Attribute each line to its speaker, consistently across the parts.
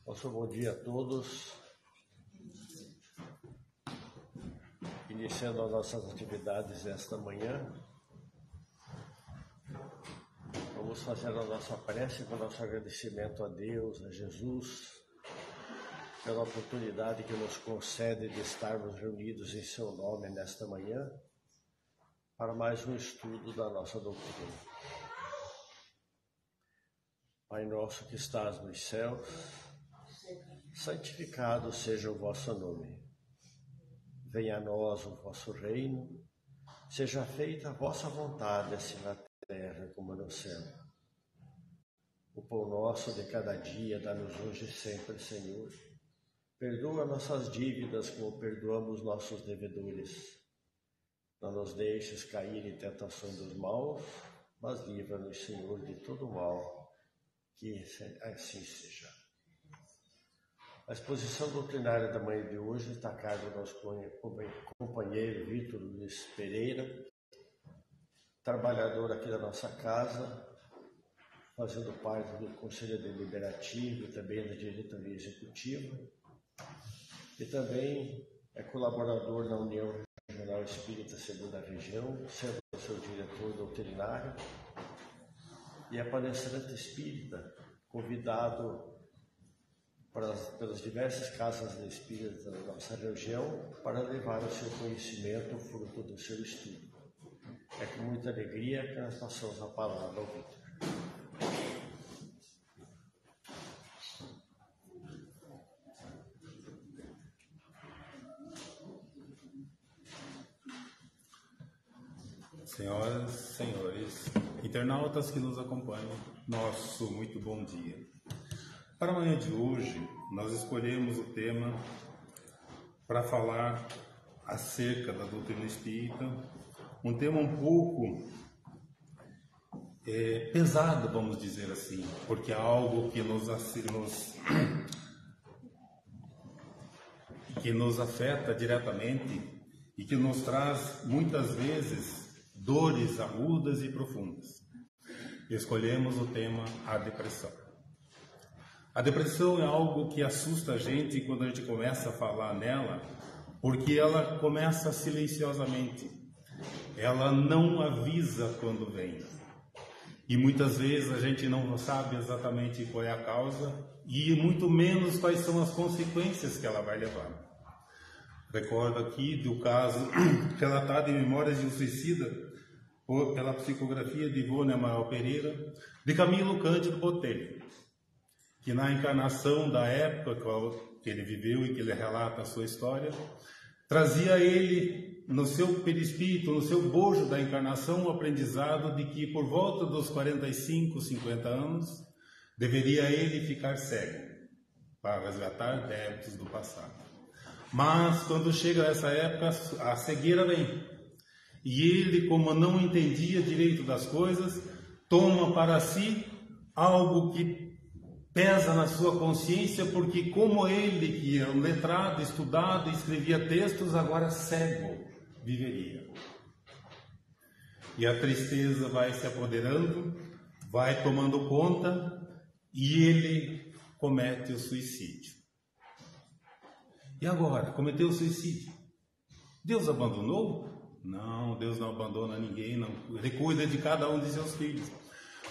Speaker 1: Nosso bom dia a todos. Iniciando as nossas atividades esta manhã, vamos fazer a nossa prece com nosso agradecimento a Deus, a Jesus, pela oportunidade que nos concede de estarmos reunidos em seu nome nesta manhã, para mais um estudo da nossa doutrina. Pai nosso que estás nos céus, santificado seja o vosso nome. Venha a nós o vosso reino, seja feita a vossa vontade, assim na terra como no céu. O pão nosso de cada dia dá-nos hoje e sempre, Senhor. Perdoa nossas dívidas como perdoamos nossos devedores. Não nos deixes cair em tentação dos maus, mas livra-nos, Senhor, de todo mal, que assim seja. A exposição doutrinária da manhã de hoje está a cargo do nosso companheiro Vitor Luiz Pereira, trabalhador aqui da nossa casa, fazendo parte do Conselho Deliberativo e também da diretoria executiva, e também é colaborador na União Regional Espírita Segunda Região, sendo o seu diretor doutrinário, e é palestrante espírita, convidado pelas diversas casas espíritas da nossa região para levar o seu conhecimento fruto do seu estudo. É com muita alegria que nós passamos a palavra ao Vitor.
Speaker 2: Senhoras, senhores, internautas que nos acompanham, nosso muito bom dia. Para a manhã de hoje, nós escolhemos o tema para falar acerca da doutrina espírita, um tema um pouco pesado, vamos dizer assim, porque é algo que nos afeta diretamente e que nos traz, muitas vezes, dores agudas e profundas. Escolhemos o tema a depressão. A depressão é algo que assusta a gente quando a gente começa a falar nela, porque ela começa silenciosamente. Ela não avisa quando vem. E muitas vezes a gente não sabe exatamente qual é a causa e muito menos quais são as consequências que ela vai levar. Recordo aqui do caso relatado em Memórias de um Suicida, pela psicografia de Ivone Amaral Pereira, de Camilo Cândido Botelho, que na encarnação da época que ele viveu e que ele relata a sua história, trazia ele, no seu perispírito, no seu bojo da encarnação, o aprendizado de que por volta dos 45, 50 anos, deveria ele ficar cego, para resgatar débitos do passado. Mas, quando chega essa época, a cegueira vem. E ele, como não entendia direito das coisas, toma para si algo que pesa na sua consciência, porque como ele, que é um letrado, estudado, escrevia textos, agora cego viveria. E a tristeza vai se apoderando, vai tomando conta, e ele comete o suicídio. E agora? Cometeu o suicídio. Deus abandonou? Não, Deus não abandona ninguém, não. Ele cuida de cada um de seus filhos.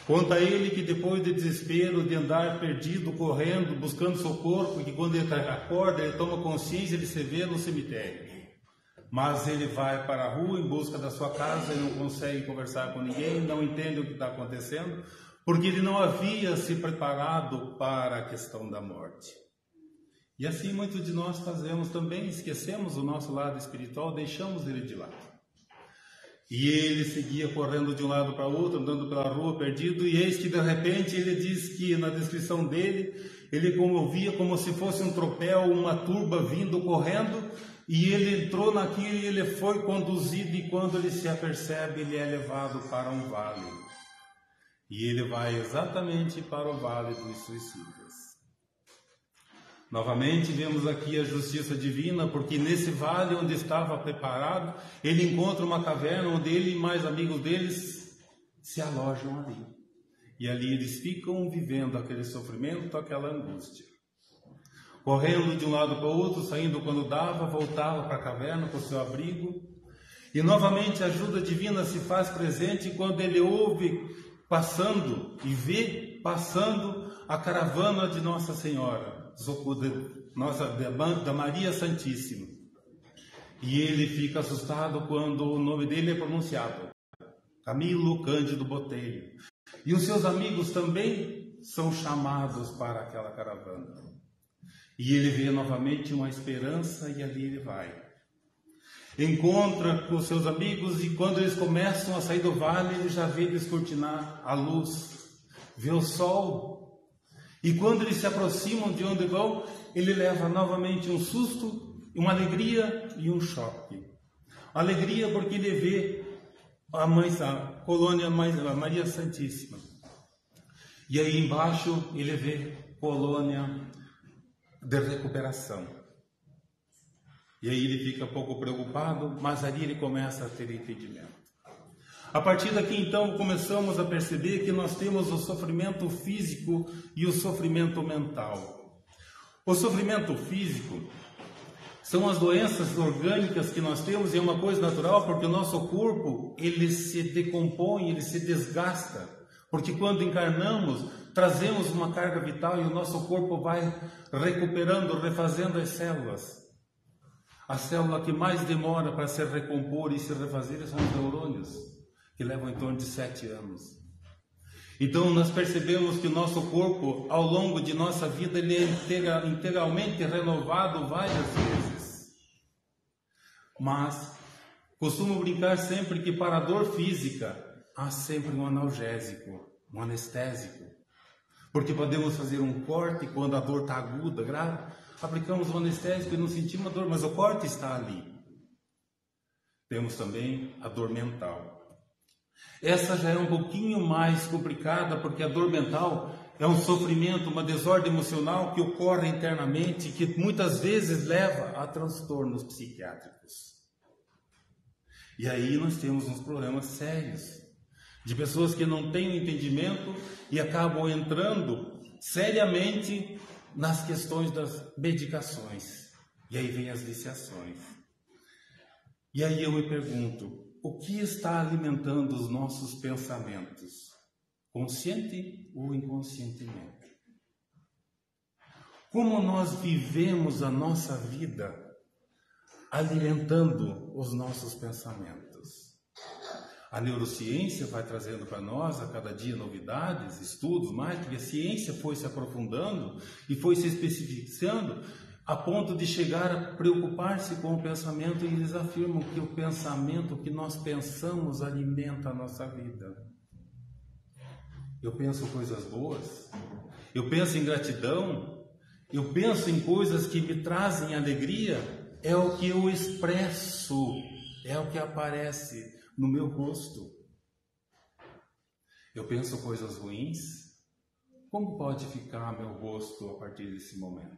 Speaker 2: Conta ele que depois de desespero, de andar perdido, correndo, buscando socorro, porque quando ele acorda, ele toma consciência de se ver no cemitério. Mas ele vai para a rua em busca da sua casa e não consegue conversar com ninguém, não entende o que está acontecendo, porque ele não havia se preparado para a questão da morte. E assim muitos de nós fazemos também, esquecemos o nosso lado espiritual, deixamos ele de lado. E ele seguia correndo de um lado para o outro, andando pela rua perdido, e eis que de repente ele diz que na descrição dele, ele ouvia como se fosse um tropel, uma turba vindo correndo, e ele entrou naquilo e ele foi conduzido, e quando ele se apercebe, ele é levado para um vale. E ele vai exatamente para o vale dos suicidas. Novamente vemos aqui a justiça divina, porque nesse vale onde estava preparado, ele encontra uma caverna onde ele e mais amigos deles se alojam ali. E ali eles ficam vivendo aquele sofrimento, aquela angústia. Correndo de um lado para o outro, saindo quando dava, voltava para a caverna com o seu abrigo. E novamente a ajuda divina se faz presente quando ele ouve passando e vê passando a caravana de Nossa Senhora, da Maria Santíssima. E ele fica assustado quando o nome dele é pronunciado, Camilo Cândido Botelho. E os seus amigos também são chamados para aquela caravana. E ele vê novamente uma esperança e ali ele vai. Encontra com seus amigos e quando eles começam a sair do vale, ele já vê descortinar a luz, vê o sol. E quando eles se aproximam de onde vão, ele leva novamente um susto, uma alegria e um choque. Alegria porque ele vê a colônia a Maria Santíssima. E aí embaixo ele vê colônia de recuperação. E aí ele fica um pouco preocupado, mas ali ele começa a ter entendimento. A partir daqui então começamos a perceber que nós temos o sofrimento físico e o sofrimento mental. O sofrimento físico são as doenças orgânicas que nós temos e é uma coisa natural porque o nosso corpo ele se decompõe, ele se desgasta. Porque quando encarnamos, trazemos uma carga vital e o nosso corpo vai recuperando, refazendo as células. A célula que mais demora para se recompor e se refazer são os neurônios, que levam em torno de 7 anos. Então nós percebemos que o nosso corpo, ao longo de nossa vida, ele é integralmente renovado várias vezes. Mas costumo brincar sempre que para a dor física há sempre um analgésico, um anestésico. Porque podemos fazer um corte quando a dor está aguda, grave, aplicamos um anestésico e não sentimos a dor, mas o corte está ali. Temos também a dor mental. Essa já é um pouquinho mais complicada, porque a dor mental é um sofrimento, uma desordem emocional que ocorre internamente, que muitas vezes leva a transtornos psiquiátricos. E aí nós temos uns problemas sérios, de pessoas que não têm o entendimento e acabam entrando seriamente nas questões das medicações. E aí vem as viciações. E aí eu me pergunto, o que está alimentando os nossos pensamentos? Consciente ou inconscientemente? Como nós vivemos a nossa vida alimentando os nossos pensamentos? A neurociência vai trazendo para nós a cada dia novidades, estudos mais, porque a ciência foi se aprofundando e foi se especificando a ponto de chegar a preocupar-se com o pensamento, e eles afirmam que o pensamento que nós pensamos alimenta a nossa vida. Eu penso coisas boas, eu penso em gratidão, eu penso em coisas que me trazem alegria, é o que eu expresso, é o que aparece no meu rosto. Eu penso coisas ruins, como pode ficar meu rosto a partir desse momento?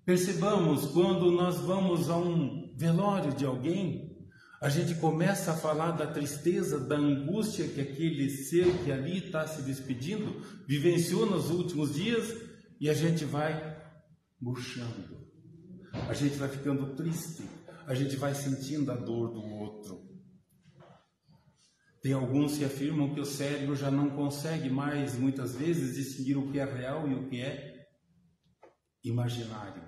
Speaker 2: Percebamos, quando nós vamos a um velório de alguém, a gente começa a falar da tristeza, da angústia que aquele ser que ali está se despedindo vivenciou nos últimos dias, e a gente vai murchando, a gente vai ficando triste, a gente vai sentindo a dor do outro. Tem alguns que afirmam que o cérebro já não consegue mais, muitas vezes, distinguir o que é real e o que é imaginário.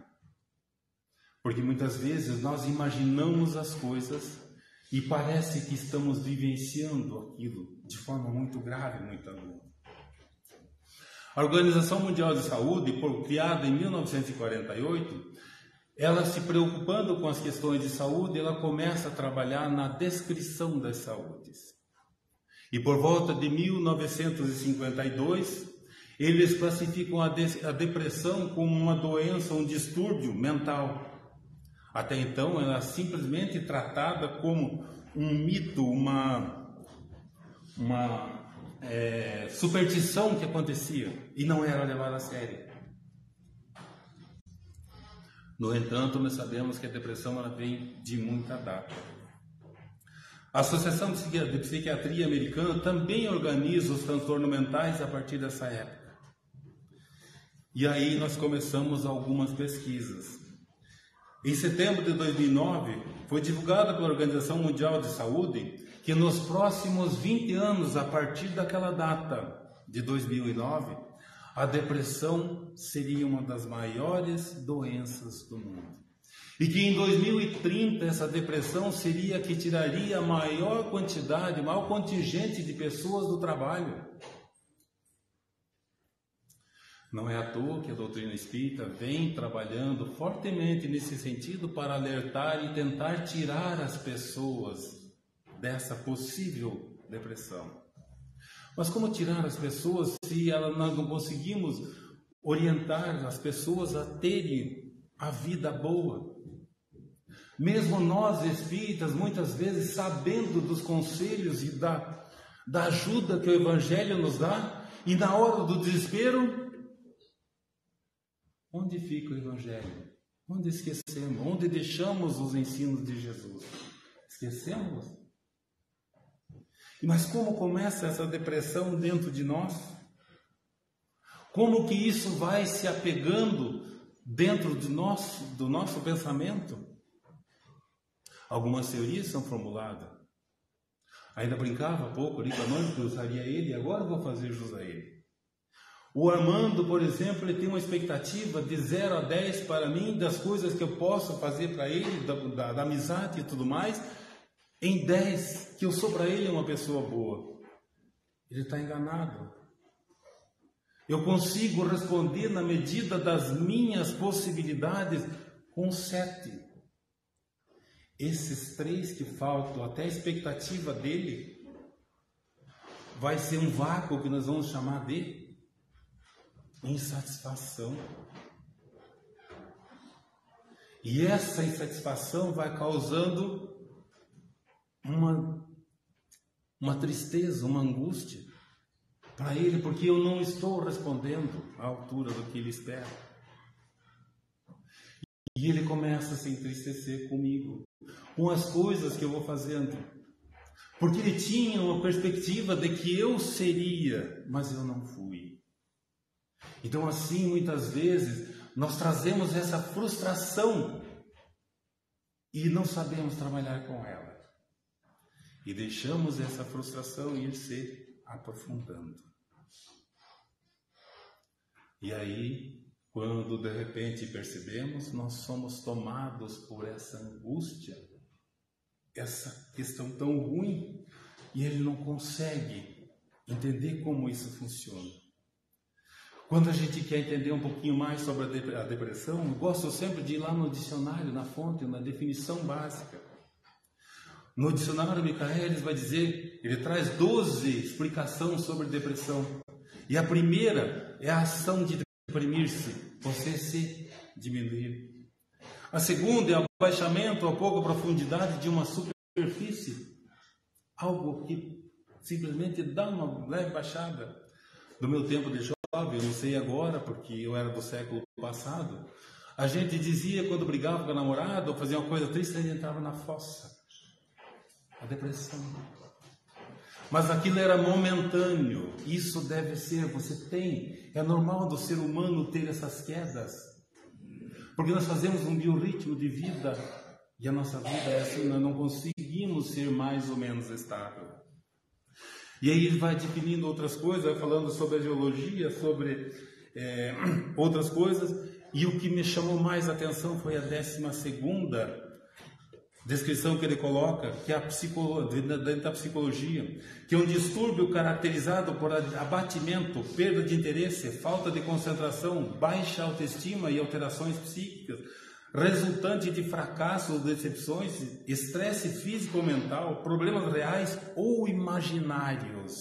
Speaker 2: Porque muitas vezes nós imaginamos as coisas e parece que estamos vivenciando aquilo de forma muito grave, muito aguda. A Organização Mundial de Saúde, criada em 1948, ela se preocupando com as questões de saúde, ela começa a trabalhar na descrição das saúdes. E por volta de 1952, eles classificam a depressão como uma doença, um distúrbio mental. Até então, ela é simplesmente tratada como um mito, uma superstição que acontecia e não era levada a sério. No entanto, nós sabemos que a depressão ela vem de muita data. A Associação de Psiquiatria Americana também organiza os transtornos mentais a partir dessa época. E aí nós começamos algumas pesquisas. Em setembro de 2009, foi divulgada pela Organização Mundial de Saúde que nos próximos 20 anos, a partir daquela data de 2009, a depressão seria uma das maiores doenças do mundo. E que em 2030 essa depressão seria a que tiraria a maior quantidade, maior contingente de pessoas do trabalho. Não é à toa que a doutrina espírita vem trabalhando fortemente nesse sentido para alertar e tentar tirar as pessoas dessa possível depressão. Mas como tirar as pessoas se nós não conseguimos orientar as pessoas a terem a vida boa? Mesmo nós espíritas, muitas vezes, sabendo dos conselhos e da ajuda que o Evangelho nos dá, e na hora do desespero, onde fica o Evangelho? Onde esquecemos? Onde deixamos os ensinos de Jesus? Esquecemos? Mas como começa essa depressão dentro de nós? Como que isso vai se apegando dentro do nosso pensamento? Algumas teorias são formuladas. Ainda brincava há pouco ali com a mãe que eu usaria ele, e agora eu vou fazer jus a ele. O Armando, por exemplo, ele tem uma expectativa de 0 a 10 para mim, das coisas que eu posso fazer para ele, da amizade e tudo mais, em 10, que eu sou para ele uma pessoa boa. Ele está enganado. Eu consigo responder na medida das minhas possibilidades com 7. Esses 3 que faltam, até a expectativa dele, vai ser um vácuo que nós vamos chamar de insatisfação. E essa insatisfação vai causando uma tristeza, uma angústia para ele, porque eu não estou respondendo à altura do que ele espera. E ele começa a se entristecer comigo, com as coisas que eu vou fazendo, porque ele tinha uma perspectiva de que eu seria, mas eu não fui. Então, assim, muitas vezes, nós trazemos essa frustração e não sabemos trabalhar com ela. E deixamos essa frustração ir se aprofundando. E aí, quando de repente percebemos, nós somos tomados por essa angústia, essa questão tão ruim, e ele não consegue entender como isso funciona. Quando a gente quer entender um pouquinho mais sobre a depressão, eu gosto sempre de ir lá no dicionário, na fonte, na definição básica. No dicionário Michaelis vai dizer, ele traz 12 explicações sobre depressão. E a primeira é a ação de deprimir-se, você se diminuir. A segunda é o abaixamento a pouca profundidade de uma superfície, algo que simplesmente dá uma leve baixada. No meu tempo de jovem, eu não sei agora, porque eu era do século passado, a gente dizia quando brigava com a namorada ou fazia uma coisa triste, a gente entrava na fossa, a depressão. Mas aquilo era momentâneo. Isso deve ser, é normal do ser humano ter essas quedas, porque nós fazemos um biorritmo de vida e a nossa vida é assim, nós não conseguimos ser mais ou menos estável. E aí ele vai definindo outras coisas, vai falando sobre a geologia, sobre outras coisas, e o que me chamou mais a atenção foi a 12ª descrição que ele coloca, que é dentro da psicologia, que é um distúrbio caracterizado por abatimento, perda de interesse, falta de concentração, baixa autoestima e alterações psíquicas, resultante de fracassos, decepções, estresse físico ou mental, problemas reais ou imaginários.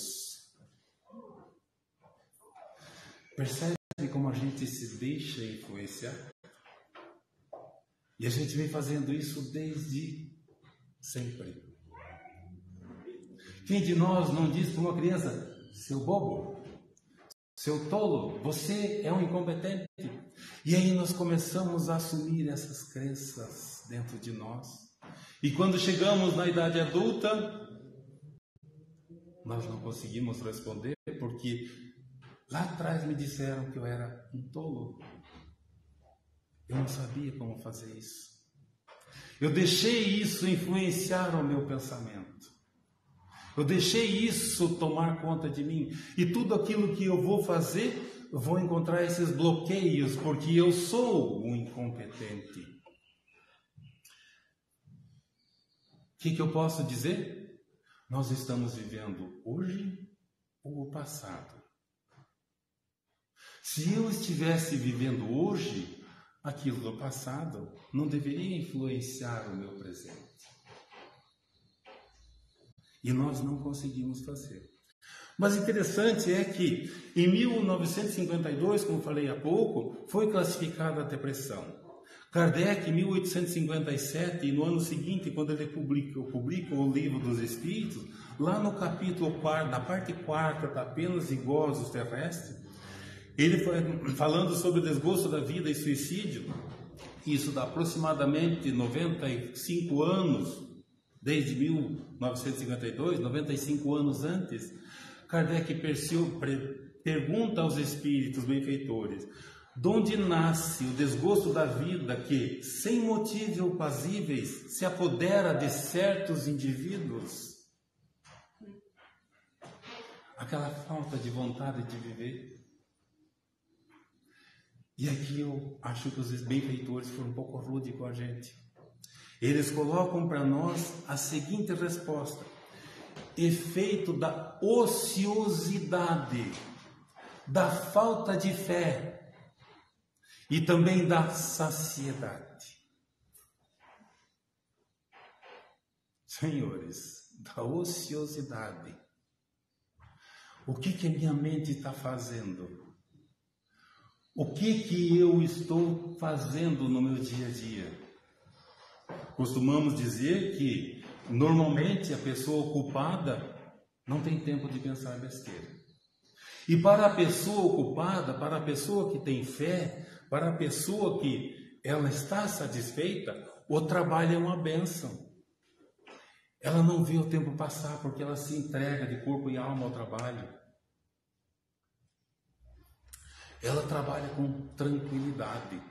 Speaker 2: Percebe como a gente se deixa influenciar? E a gente vem fazendo isso desde sempre. Quem de nós não diz para uma criança, seu bobo, seu tolo, você é um incompetente? E aí nós começamos a assumir essas crenças dentro de nós. E quando chegamos na idade adulta, nós não conseguimos responder porque lá atrás me disseram que eu era um tolo. Eu não sabia como fazer isso. Eu deixei isso influenciar o meu pensamento. Eu deixei isso tomar conta de mim. E tudo aquilo que eu vou fazer, eu vou encontrar esses bloqueios, porque eu sou um incompetente. O que eu posso dizer? Nós estamos vivendo hoje ou o passado. Se eu estivesse vivendo hoje, aquilo do passado não deveria influenciar o meu presente. E nós não conseguimos fazer. Mas interessante é que em 1952, como falei há pouco, foi classificada a depressão. Kardec, em 1857, e no ano seguinte, quando ele publica o Livro dos Espíritos, lá no capítulo 4, na parte 4, da Penas e Gozos Terrestres, ele foi falando sobre o desgosto da vida e suicídio, isso dá aproximadamente 95 anos, desde 1952, 95 anos antes. Kardec pergunta aos espíritos benfeitores: de onde nasce o desgosto da vida que, sem motivos apazíveis, se apodera de certos indivíduos? Aquela falta de vontade de viver. E aqui eu acho que os benfeitores foram um pouco rudes com a gente. Eles colocam para nós a seguinte resposta: efeito da ociosidade, da falta de fé e também da saciedade. Senhores, da ociosidade. O que a minha mente está fazendo? O que eu estou fazendo no meu dia a dia? Costumamos dizer que, normalmente, a pessoa ocupada não tem tempo de pensar besteira. E para a pessoa ocupada, para a pessoa que tem fé, para a pessoa que ela está satisfeita, o trabalho é uma bênção. Ela não vê o tempo passar porque ela se entrega de corpo e alma ao trabalho. Ela trabalha com tranquilidade.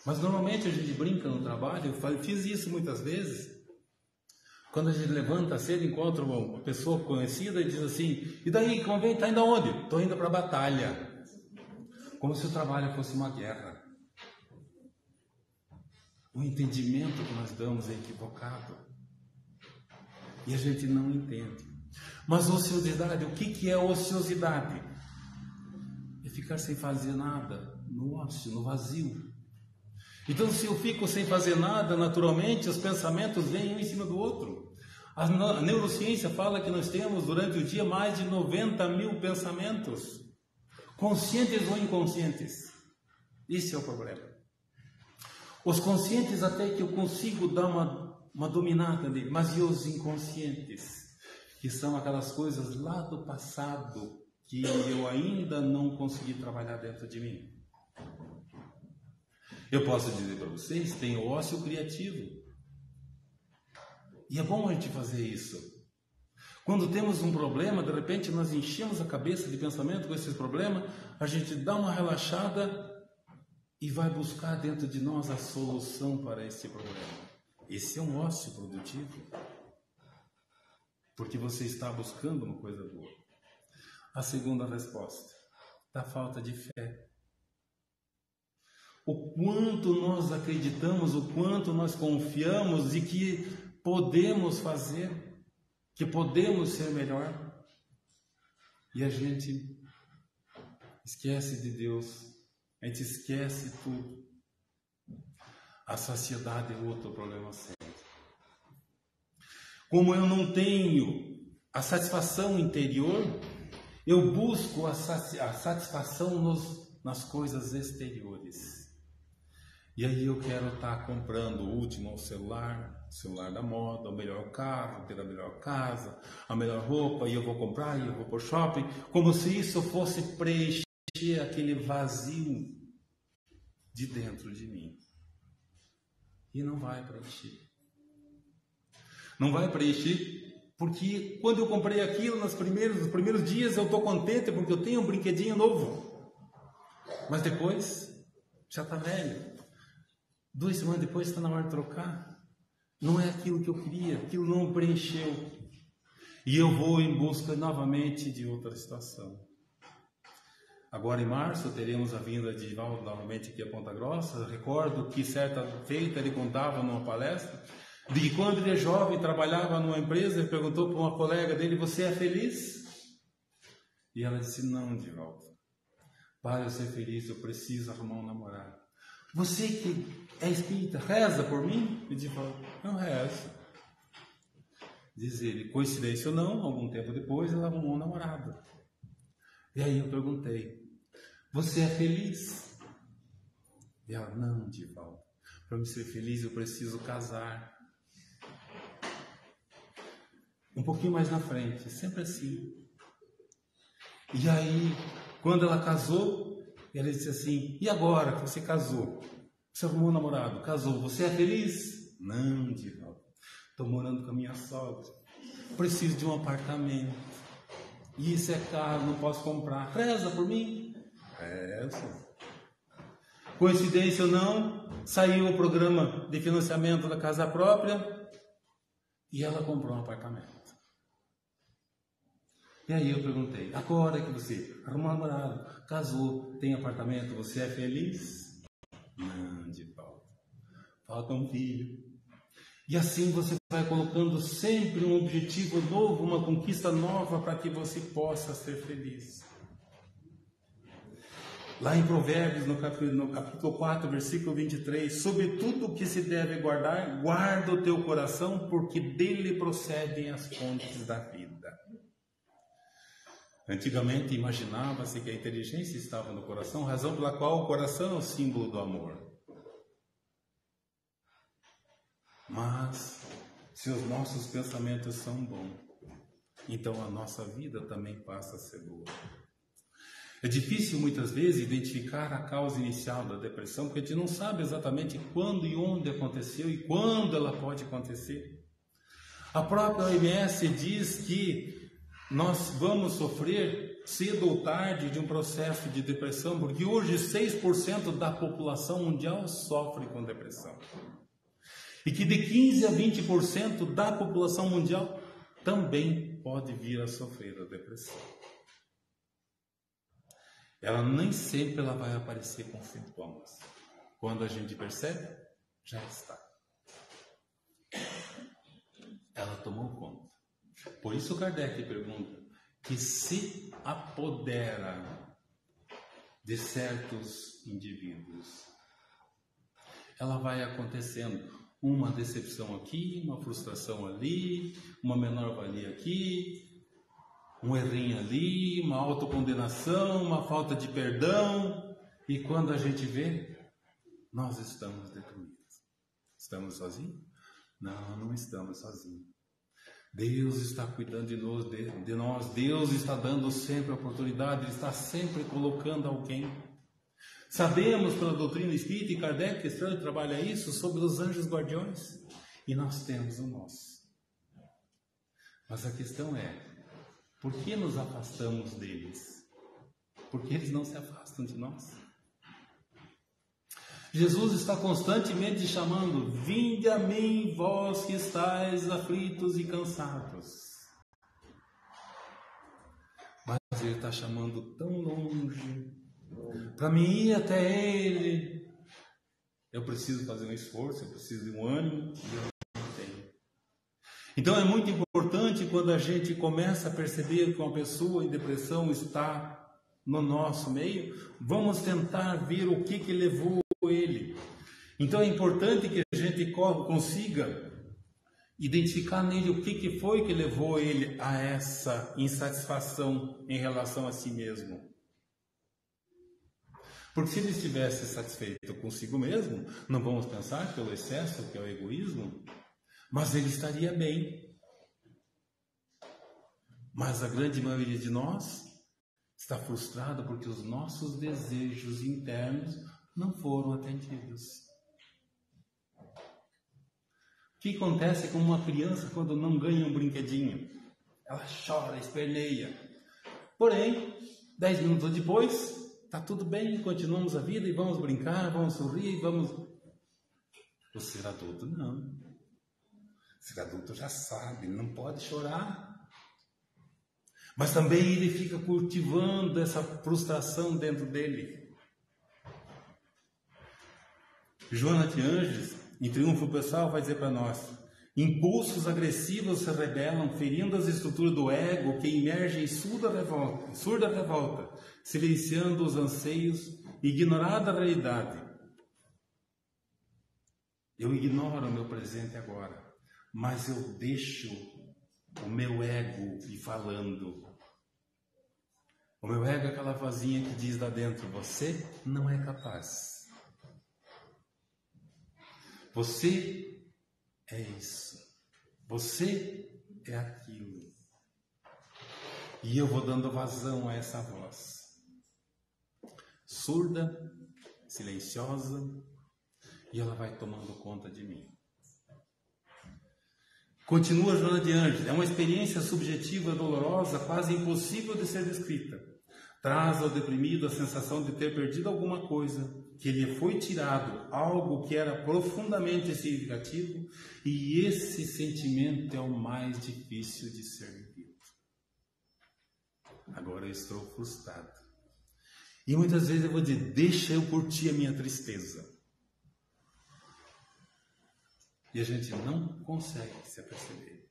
Speaker 2: Mas normalmente a gente brinca no trabalho, eu fiz isso muitas vezes. Quando a gente levanta cedo, encontra uma pessoa conhecida e diz assim: e daí, como vem? Está indo aonde? Estou indo para a batalha. Como se o trabalho fosse uma guerra. O entendimento que nós damos é equivocado. E a gente não entende. Mas ociosidade, o que é ociosidade? É ficar sem fazer nada, no ócio, no vazio. Então, se eu fico sem fazer nada, naturalmente os pensamentos vêm um em cima do outro. A neurociência fala que nós temos durante o dia mais de 90 mil pensamentos, conscientes ou inconscientes. Esse é o problema. Os conscientes até que eu consigo dar uma dominada nele, mas e os inconscientes? Que são aquelas coisas lá do passado que eu ainda não consegui trabalhar dentro de mim. Eu posso dizer para vocês, tem o ócio criativo. E é bom a gente fazer isso. Quando temos um problema, de repente nós enchemos a cabeça de pensamento com esse problema, a gente dá uma relaxada e vai buscar dentro de nós a solução para esse problema. Esse é um ócio produtivo. Porque você está buscando uma coisa boa. A segunda resposta, da falta de fé. O quanto nós acreditamos, o quanto nós confiamos de que podemos fazer, que podemos ser melhor. E a gente esquece de Deus, a gente esquece tudo. A saciedade é outro problema sério. Como eu não tenho a satisfação interior, eu busco a satisfação nas coisas exteriores. E aí eu quero estar comprando o último celular da moda, o melhor carro, ter a melhor casa, a melhor roupa, e eu vou comprar, e eu vou para o shopping, como se isso fosse preencher aquele vazio de dentro de mim. E não vai preencher. Não vai preencher, porque quando eu comprei aquilo, nos primeiros dias eu estou contente porque eu tenho um brinquedinho novo. Mas depois, já está velho. 2 semanas depois está na hora de trocar. Não é aquilo que eu queria, aquilo não preencheu. E eu vou em busca novamente de outra situação. Agora em março teremos a vinda de Divaldo novamente aqui a Ponta Grossa. Eu recordo que certa feita ele contava numa palestra de que quando ele é jovem, trabalhava numa empresa, ele perguntou para uma colega dele: você é feliz? E ela disse: não, Divaldo, para eu ser feliz eu preciso arrumar um namorado. Você que é espírita, reza por mim? E Divaldo: não rezo. Diz ele, coincidência ou não, algum tempo depois ela arrumou um namorado. E aí eu perguntei: você é feliz? E ela: não, Divaldo, para me ser feliz eu preciso casar. Um pouquinho mais na frente, sempre assim. E aí, quando ela casou, ela disse assim: e agora que você casou? Você arrumou um namorado, casou, você é feliz? Não, Divaldo, estou morando com a minha sogra, preciso de um apartamento. Isso é caro, não posso comprar. Reza por mim? Reza. Coincidência ou não, saiu o programa de financiamento da casa própria e ela comprou um apartamento. E aí eu perguntei: agora que você arrumou um namorado, casou, tem apartamento, você é feliz? Não, Divaldo, falta um filho. E assim você vai colocando sempre um objetivo novo, uma conquista nova para que você possa ser feliz. Lá em Provérbios, no capítulo 4, versículo 23, sobre tudo o que se deve guardar, guarda o teu coração, porque dele procedem as fontes da vida. Antigamente imaginava-se que a inteligência estava no coração, razão pela qual o coração é o símbolo do amor. Mas, se os nossos pensamentos são bons, então a nossa vida também passa a ser boa. É difícil muitas vezes identificar a causa inicial da depressão, porque a gente não sabe exatamente quando e onde aconteceu e quando ela pode acontecer. A própria OMS diz que nós vamos sofrer cedo ou tarde de um processo de depressão, porque hoje 6% da população mundial sofre com depressão. E que de 15% a 20% da população mundial também pode vir a sofrer a depressão. Ela nem sempre ela vai aparecer com sintomas. Quando a gente percebe, já está. Ela tomou conta. Por isso Kardec pergunta que se apodera de certos indivíduos. Ela vai acontecendo uma decepção aqui, uma frustração ali, uma menor valia aqui, um errinho ali, uma autocondenação, uma falta de perdão. E quando a gente vê, nós estamos deprimidos. Estamos sozinhos? Não, não estamos sozinhos. Deus está cuidando de nós, Deus está dando sempre a oportunidade, Ele está sempre colocando alguém. Sabemos pela doutrina espírita, e Kardec trabalha isso, sobre os anjos guardiões, e nós temos o nosso. Mas a questão é, por que nos afastamos deles? Por que eles não se afastam de nós? Jesus está constantemente chamando: vinde a mim, vós que estáis aflitos e cansados. Mas Ele está chamando tão longe. Para mim ir até Ele, eu preciso fazer um esforço, eu preciso de um ânimo, e eu não tenho. Então é muito importante quando a gente começa a perceber que uma pessoa em depressão está no nosso meio, vamos tentar ver o que levou ele. Então é importante que a gente consiga identificar nele o que foi que levou ele a essa insatisfação em relação a si mesmo. Porque se ele estivesse satisfeito consigo mesmo, não vamos pensar pelo excesso, que é o egoísmo, mas ele estaria bem. Mas a grande maioria de nós está frustrada porque os nossos desejos internos não foram atendidos. que acontece com uma criança quando não ganha um brinquedinho? Ela chora, esperneia. Porém, 10 minutos depois, está tudo bem, continuamos a vida e vamos brincar, vamos sorrir, vamos... O ser adulto não. O ser adulto já sabe, não pode chorar. Mas também ele fica cultivando essa frustração dentro dele. Joana de Anjos, em Triunfo Pessoal, vai dizer para nós: impulsos agressivos se rebelam, ferindo as estruturas do ego que emerge em surda revolta, silenciando os anseios, ignorada a realidade. Eu ignoro o meu presente agora, mas eu deixo o meu ego ir falando. O meu ego é aquela vozinha que diz lá dentro: você não é capaz. Você é isso. Você é aquilo. E eu vou dando vazão a essa voz. Surda, silenciosa, e ela vai tomando conta de mim. Continua Joana de Anjos. É uma experiência subjetiva, dolorosa, quase impossível de ser descrita. Traz ao deprimido a sensação de ter perdido alguma coisa, que lhe foi tirado, algo que era profundamente significativo, e esse sentimento é o mais difícil de ser vivido. Agora eu estou frustrado. E muitas vezes eu vou dizer: deixa eu curtir a minha tristeza. E a gente não consegue se aperceber.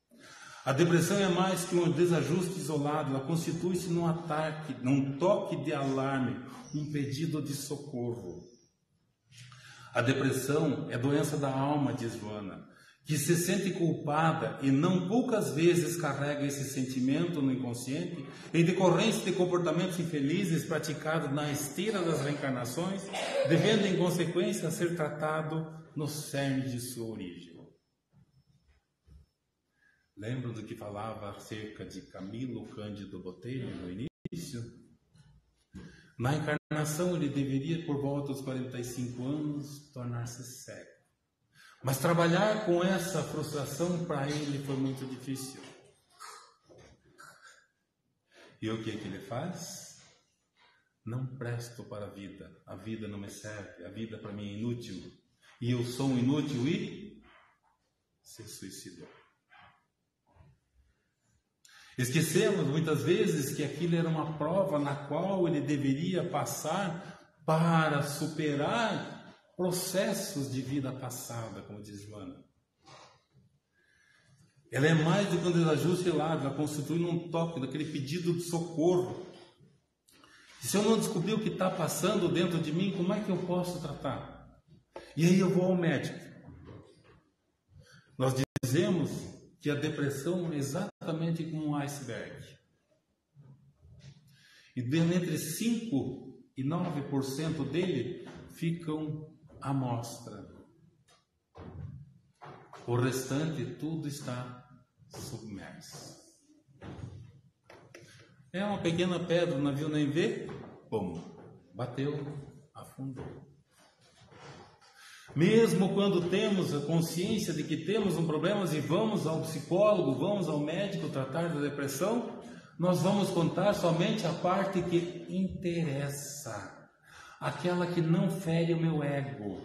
Speaker 2: A depressão é mais que um desajuste isolado, ela constitui-se num ataque, num toque de alarme, um pedido de socorro. A depressão é doença da alma, diz Joana, que se sente culpada e não poucas vezes carrega esse sentimento no inconsciente em decorrência de comportamentos infelizes praticados na esteira das reencarnações, devendo em consequência ser tratado no cerne de sua origem. Lembram do que falava acerca de Camilo Cândido Botelho no início? Na encarnação ele deveria, por volta dos 45 anos, tornar-se cego. Mas trabalhar com essa frustração para ele foi muito difícil. E o que ele faz? Não presto para a vida não me serve, a vida para mim é inútil. E eu sou um inútil e se suicidou. Esquecemos muitas vezes que aquilo era uma prova na qual ele deveria passar para superar processos de vida passada, como diz Joana. Ela é mais do que um desajuste relado, ela constitui um toque daquele pedido de socorro. E se eu não descobrir o que está passando dentro de mim, como é que eu posso tratar? E aí eu vou ao médico. Nós dizemos que a depressão é exatamente como um iceberg. E entre 5% e 9% dele ficam à mostra. O restante tudo está submerso. É uma pequena pedra, o navio nem vê, bom, bateu, afundou. Mesmo quando temos a consciência de que temos um problema e vamos ao psicólogo, vamos ao médico tratar da depressão, nós vamos contar somente a parte que interessa, aquela que não fere o meu ego.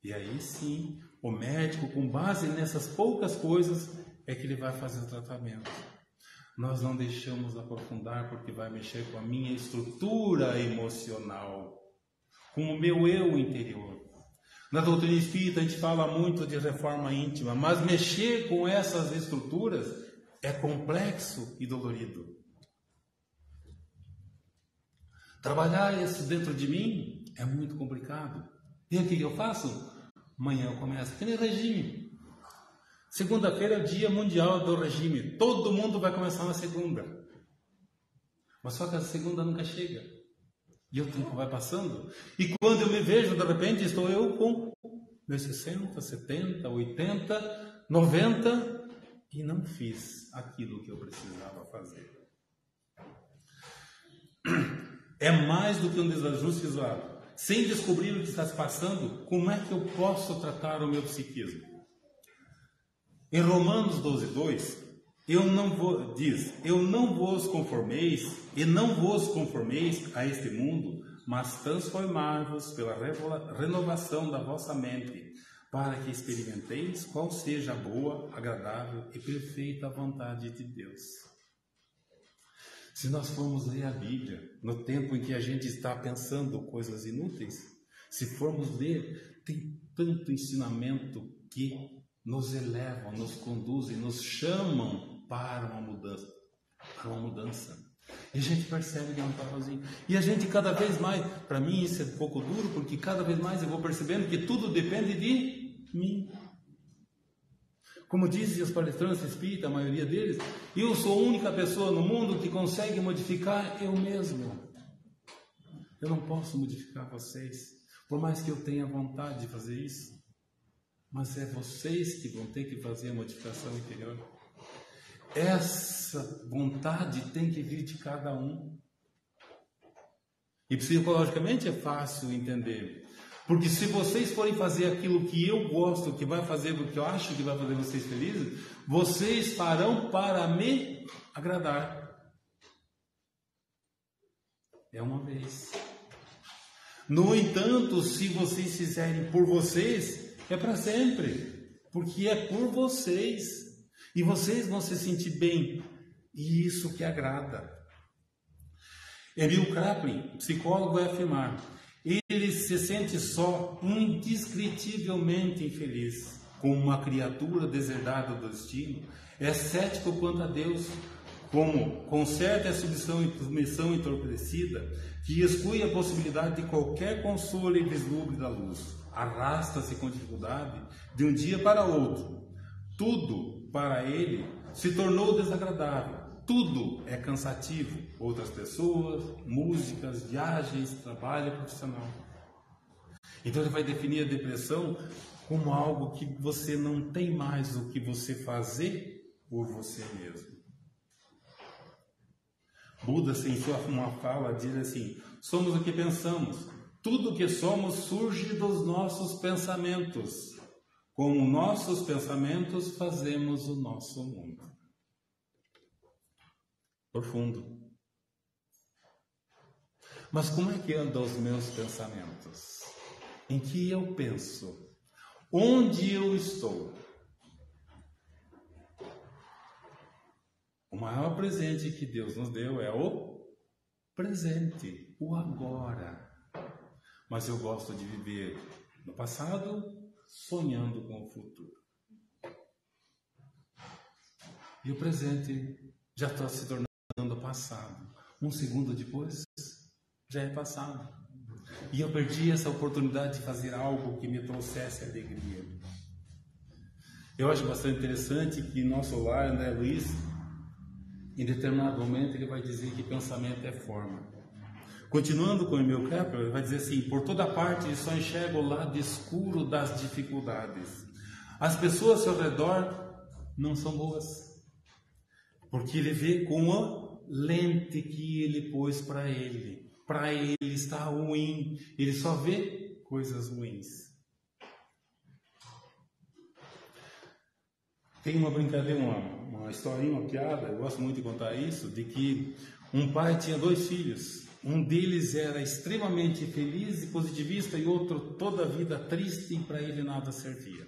Speaker 2: E aí sim, o médico, com base nessas poucas coisas, é que ele vai fazer o tratamento. Nós não deixamos aprofundar porque vai mexer com a minha estrutura emocional, com o meu eu interior. Na doutrina espírita a gente fala muito de reforma íntima, mas mexer com essas estruturas é complexo e dolorido. Trabalhar isso dentro de mim é muito complicado. E o que eu faço? Amanhã eu começo, que nem regime. Segunda-feira é o Dia Mundial do Regime. Todo mundo vai começar na segunda. Mas só que a segunda nunca chega. E o tempo vai passando. E quando eu me vejo, de repente, estou eu com meus 60, 70, 80, 90 e não fiz aquilo que eu precisava fazer. É mais do que um desajuste isolado. sem descobrir o que está se passando, como é que eu posso tratar o meu psiquismo? Em Romanos 12:2, diz, eu não vos conformeis a este mundo, mas transformai-vos pela renovação da vossa mente, para que experimenteis qual seja a boa, agradável e perfeita vontade de Deus. Se nós formos ler a Bíblia, no tempo em que a gente está pensando coisas inúteis, se formos ler, tem tanto ensinamento que nos elevam, nos conduzem, nos chamam para uma mudança. E a gente percebe que não está sozinho. E a gente cada vez mais, para mim isso é um pouco duro, porque cada vez mais eu vou percebendo que tudo depende de mim. Como dizem os palestrantes espíritas, a maioria deles, eu sou a única pessoa no mundo que consegue modificar eu mesmo. Eu não posso modificar vocês, por mais que eu tenha vontade de fazer isso. Mas é vocês que vão ter que fazer a modificação interior. Essa vontade tem que vir de cada um. E psicologicamente é fácil entender. Porque se vocês forem fazer aquilo que eu gosto, que vai fazer o que eu acho que vai fazer vocês felizes, vocês farão para me agradar. É uma vez. No entanto, se vocês fizerem por vocês, é para sempre. Porque é por vocês. E vocês vão se sentir bem. E isso que agrada. Emil Kraepelin, psicólogo, vai afirmar: ele se sente só, indescritivelmente infeliz, como uma criatura deserdada do destino, é cético quanto a Deus, como conserta a submissão entorpecida, que exclui a possibilidade de qualquer consolo e vislumbre da luz. Arrasta-se com dificuldade de um dia para outro. Tudo para ele se tornou desagradável. Tudo é cansativo. Outras pessoas, músicas, viagens, trabalho profissional. Então ele vai definir a depressão como algo que você não tem mais o que você fazer por você mesmo. Buda, em sua uma fala, diz assim: somos o que pensamos. Tudo o que somos surge dos nossos pensamentos. Com nossos pensamentos fazemos o nosso mundo. Profundo. Mas como é que andam os meus pensamentos? Em que eu penso? Onde eu estou? O maior presente que Deus nos deu é o presente, o agora. Mas eu gosto de viver no passado, sonhando com o futuro. E o presente já está se tornando passado. Um segundo depois, já é passado. E eu perdi essa oportunidade de fazer algo que me trouxesse alegria. Eu acho bastante interessante que nosso lar, André Luiz, em determinado momento, ele vai dizer que pensamento é forma. Continuando com o Emil Kraepelin, ele vai dizer assim: por toda parte ele só enxerga o lado escuro das dificuldades. As pessoas ao seu redor não são boas, porque ele vê com a lente que ele pôs para ele. Para ele está ruim, ele só vê coisas ruins. Tem uma brincadeira, uma historinha, uma piada, eu gosto muito de contar isso, de que um pai tinha 2 filhos. Um deles era extremamente feliz e positivista e outro toda a vida triste, e para ele nada servia.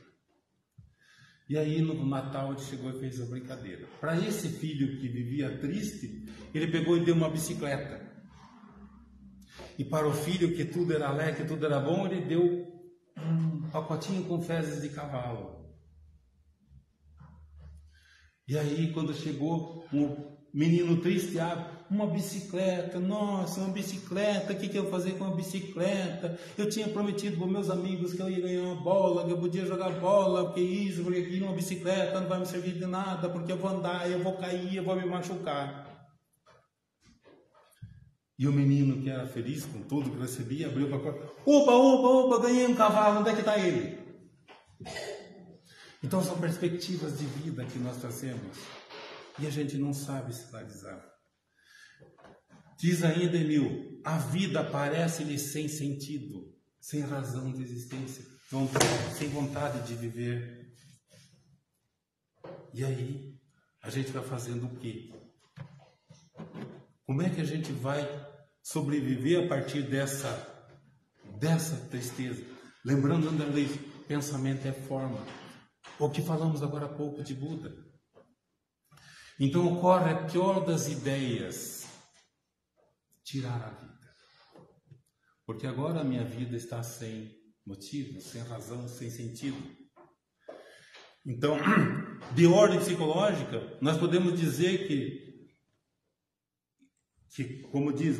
Speaker 2: E aí no Natal ele chegou e fez a brincadeira. Para esse filho que vivia triste, ele pegou e deu uma bicicleta. E para o filho que tudo era alegre, que tudo era bom, ele deu um pacotinho com fezes de cavalo. E aí quando chegou um menino triste, uma bicicleta, nossa, uma bicicleta, o que eu vou fazer com uma bicicleta? Eu tinha prometido para meus amigos que eu ia ganhar uma bola, que eu podia jogar bola, porque isso, porque aquilo, uma bicicleta não vai me servir de nada, porque eu vou andar, eu vou cair, eu vou me machucar. E o menino que era feliz com tudo que recebia, abriu para a porta: opa, ganhei um cavalo, onde é que está ele? Então são perspectivas de vida que nós trazemos. E a gente não sabe sinalizar. Diz ainda Emil: a vida parece-lhe sem sentido. sem razão de existência, sem vontade de viver. E aí, a gente vai fazendo o quê? Como é que a gente vai sobreviver a partir dessa tristeza? Lembrando, André, pensamento é forma. O que falamos agora há pouco de Buda. Então ocorre a pior das ideias: tirar a vida. Porque agora a minha vida está sem motivo, sem razão, sem sentido. Então, de ordem psicológica, nós podemos dizer que como diz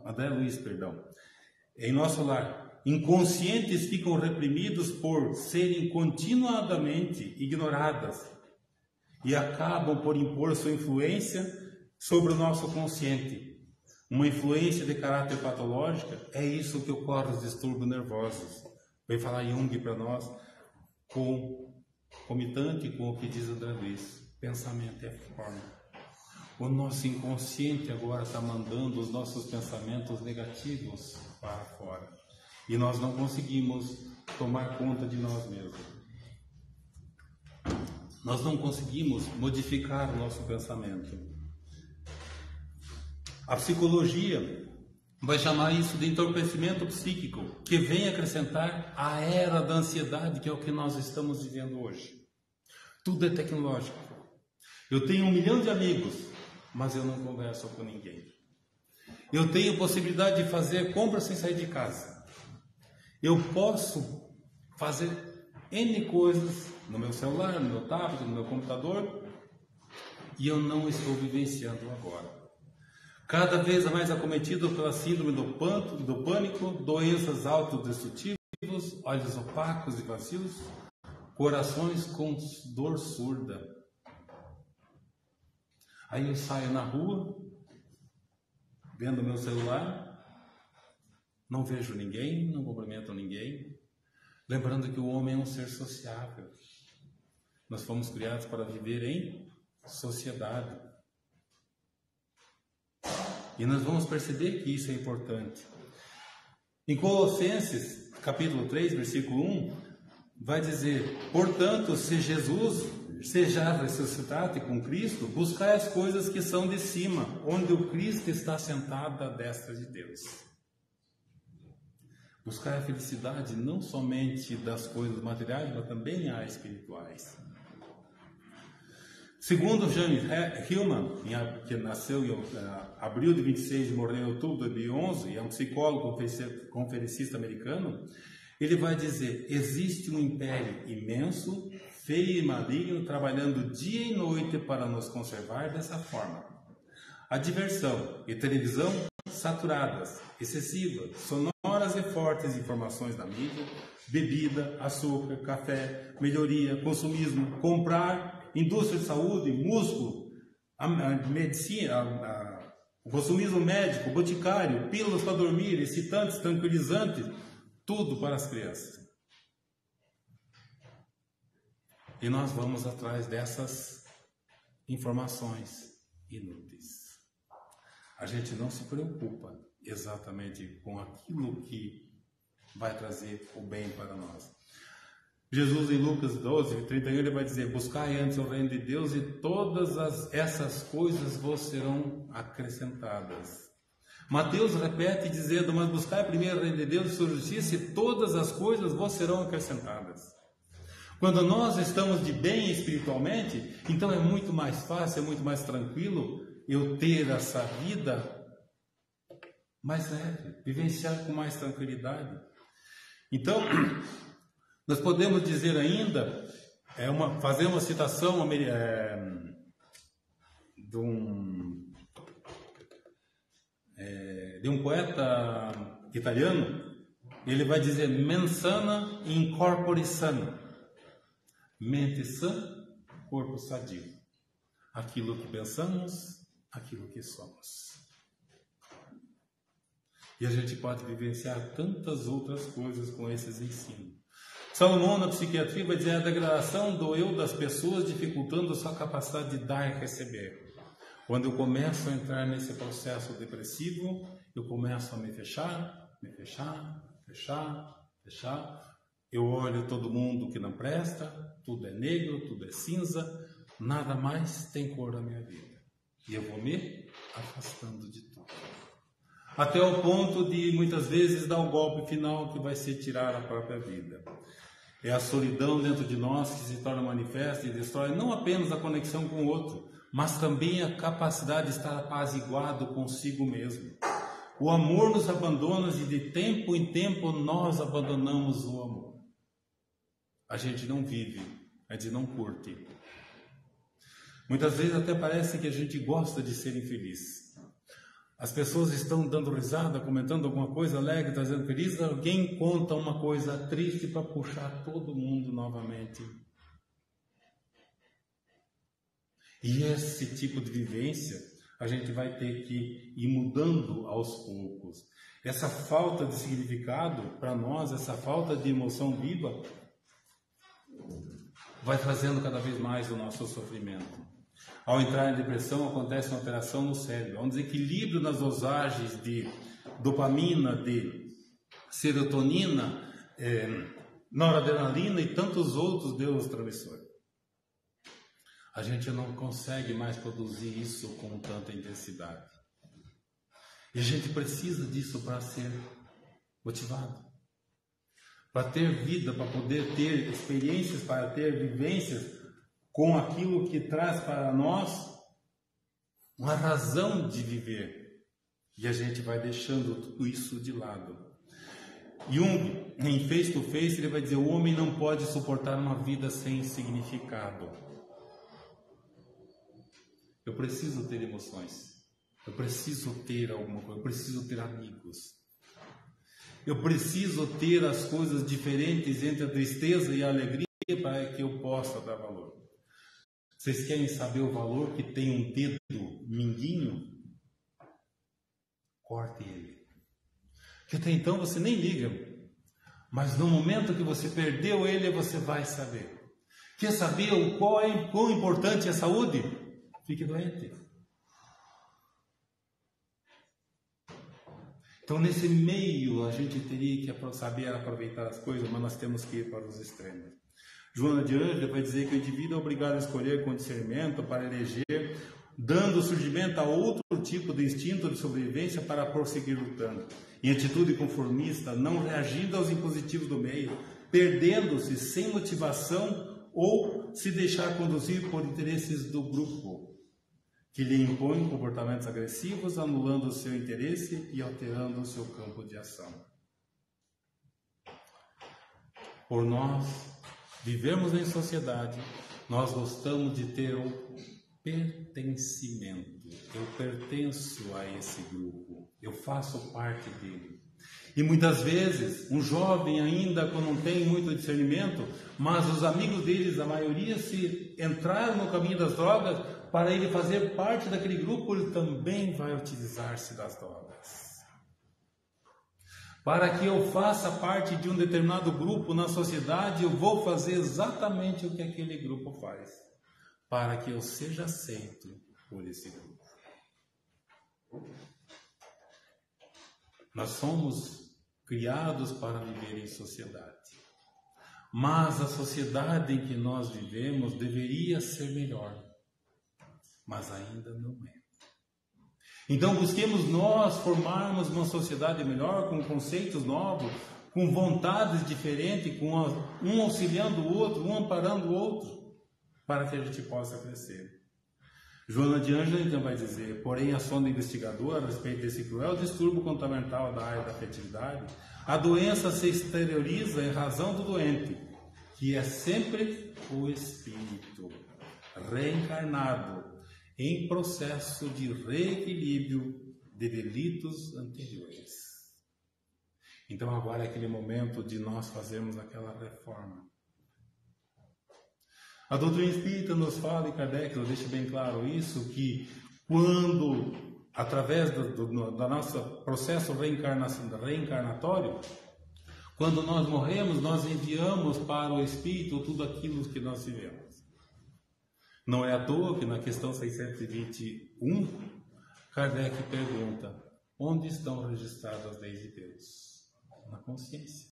Speaker 2: André Luiz, em nosso lar, inconscientes ficam reprimidos por serem continuadamente ignoradas e acabam por impor sua influência sobre o nosso consciente. Uma influência de caráter patológica, é isso que ocorre nos distúrbios nervosos. Vem falar Jung para nós, comitante com o que diz André Luiz. Pensamento é forma. O nosso inconsciente agora está mandando os nossos pensamentos negativos para fora. E nós não conseguimos tomar conta de nós mesmos. Nós não conseguimos modificar o nosso pensamento. A psicologia vai chamar isso de entorpecimento psíquico, que vem acrescentar a era da ansiedade, que é o que nós estamos vivendo hoje. Tudo é tecnológico. Eu tenho 1 milhão de amigos, mas eu não converso com ninguém. Eu tenho possibilidade de fazer compras sem sair de casa. Eu posso fazer N coisas no meu celular, no meu tablet, no meu computador, e eu não estou vivenciando agora. Cada vez mais acometido pela síndrome do pânico, doenças autodestrutivas, olhos opacos e vazios, corações com dor surda. Aí eu saio na rua, vendo meu celular, não vejo ninguém, não cumprimento ninguém, lembrando que o homem é um ser sociável. Nós fomos criados para viver em sociedade. E nós vamos perceber que isso é importante. Em Colossenses, capítulo 3, versículo 1, vai dizer: portanto, se Jesus seja ressuscitado com Cristo, buscai as coisas que são de cima, onde o Cristo está sentado à destra de Deus. Buscar a felicidade não somente das coisas materiais, mas também as espirituais. Segundo James Hillman, que nasceu em abril de 26 e morreu em outubro de 2011, e é um psicólogo conferencista americano, ele vai dizer: existe um império imenso, feio e maligno, trabalhando dia e noite para nos conservar dessa forma. A diversão e televisão saturadas, excessivas, sonoras e fortes informações da mídia, bebida, açúcar, café, melhoria, consumismo, comprar, indústria de saúde, músculo, a medicina, o consumismo médico, boticário, pílulas para dormir, excitantes, tranquilizantes, tudo para as crianças. E nós vamos atrás dessas informações inúteis. A gente não se preocupa exatamente com aquilo que vai trazer o bem para nós. Jesus, em Lucas 12, 31, ele vai dizer: buscai antes o reino de Deus e todas essas coisas vos serão acrescentadas. Mateus repete dizendo: mas buscai primeiro o reino de Deus e sua justiça e todas as coisas vos serão acrescentadas. Quando nós estamos de bem espiritualmente, então é muito mais fácil, é muito mais tranquilo eu ter essa vida mais leve, vivenciar com mais tranquilidade. Então, nós podemos dizer ainda, fazer uma citação de um poeta italiano. Ele vai dizer: mens sana in corpore sano. Mente sã, corpo sadio. Aquilo que pensamos, aquilo que somos. E a gente pode vivenciar tantas outras coisas com esses ensinos. Salomão, na psiquiatria, vai dizer: a degradação do eu das pessoas, dificultando a sua capacidade de dar e receber. Quando eu começo a entrar nesse processo depressivo, eu começo a me fechar. Eu olho todo mundo que não presta, tudo é negro, tudo é cinza, nada mais tem cor na minha vida. E eu vou me afastando de tudo. Até o ponto de, muitas vezes, dar o golpe final que vai ser tirar a própria vida. É a solidão dentro de nós que se torna manifesta e destrói não apenas a conexão com o outro, mas também a capacidade de estar apaziguado consigo mesmo. O amor nos abandona e de tempo em tempo nós abandonamos o amor. A gente não vive, a gente não curte. Muitas vezes até parece que a gente gosta de ser infeliz. As pessoas estão dando risada, comentando alguma coisa alegre, trazendo feliz, alguém conta uma coisa triste para puxar todo mundo novamente. E esse tipo de vivência a gente vai ter que ir mudando aos poucos. Essa falta de significado para nós, essa falta de emoção viva, vai trazendo cada vez mais o nosso sofrimento. Ao entrar em depressão, acontece uma alteração no cérebro, um desequilíbrio nas dosagens de dopamina, de serotonina, noradrenalina e tantos outros neurotransmissores. A gente não consegue mais produzir isso com tanta intensidade. E a gente precisa disso para ser motivado, para ter vida, para poder ter experiências, para ter vivências com aquilo que traz para nós uma razão de viver. E a gente vai deixando tudo isso de lado. Jung, em Face to Face, ele vai dizer: o homem não pode suportar uma vida sem significado. Eu preciso ter emoções. Eu preciso ter alguma coisa. Eu preciso ter amigos. Eu preciso ter as coisas diferentes entre a tristeza e a alegria para que eu possa dar valor. Vocês querem saber o valor que tem um dedo minguinho? Corte ele. Porque até então você nem liga. Mas no momento que você perdeu ele, você vai saber. Quer saber quão importante é a saúde? Fique doente. Então, nesse meio, a gente teria que saber aproveitar as coisas, mas nós temos que ir para os extremos. Joana de Ângela vai dizer que o indivíduo é obrigado a escolher com discernimento para eleger, dando surgimento a outro tipo de instinto de sobrevivência para prosseguir lutando. Em atitude conformista, não reagindo aos impositivos do meio, perdendo-se sem motivação ou se deixar conduzir por interesses do grupo, que lhe impõem comportamentos agressivos, anulando o seu interesse e alterando o seu campo de ação. Por nós vivemos em sociedade, nós gostamos de ter um pertencimento. Eu pertenço a esse grupo, eu faço parte dele. E muitas vezes, um jovem ainda não tem muito discernimento, mas os amigos deles, a maioria, se entraram no caminho das drogas, para ele fazer parte daquele grupo, ele também vai utilizar-se das drogas. Para que eu faça parte de um determinado grupo na sociedade, eu vou fazer exatamente o que aquele grupo faz, para que eu seja aceito por esse grupo. Nós somos criados para viver em sociedade, mas a sociedade em que nós vivemos deveria ser melhor, mas ainda não é. Então busquemos nós formarmos uma sociedade melhor, com conceitos novos, com vontades diferentes, com um auxiliando o outro, um amparando o outro, para que a gente possa crescer. Joana de Ângela então vai dizer: porém, a sonda investigadora a respeito desse cruel distúrbio comportamental da área da afetividade, a doença se exterioriza em razão do doente, que é sempre o espírito reencarnado em processo de reequilíbrio de delitos anteriores. Então agora é aquele momento de nós fazermos aquela reforma. A doutrina espírita nos fala, e Kardec nos deixa bem claro isso, que quando, através do nosso processo reencarnatório, quando nós morremos, nós enviamos para o espírito tudo aquilo que nós vivemos. Não é à toa que na questão 621, Kardec pergunta: onde estão registradas as leis de Deus? Na consciência.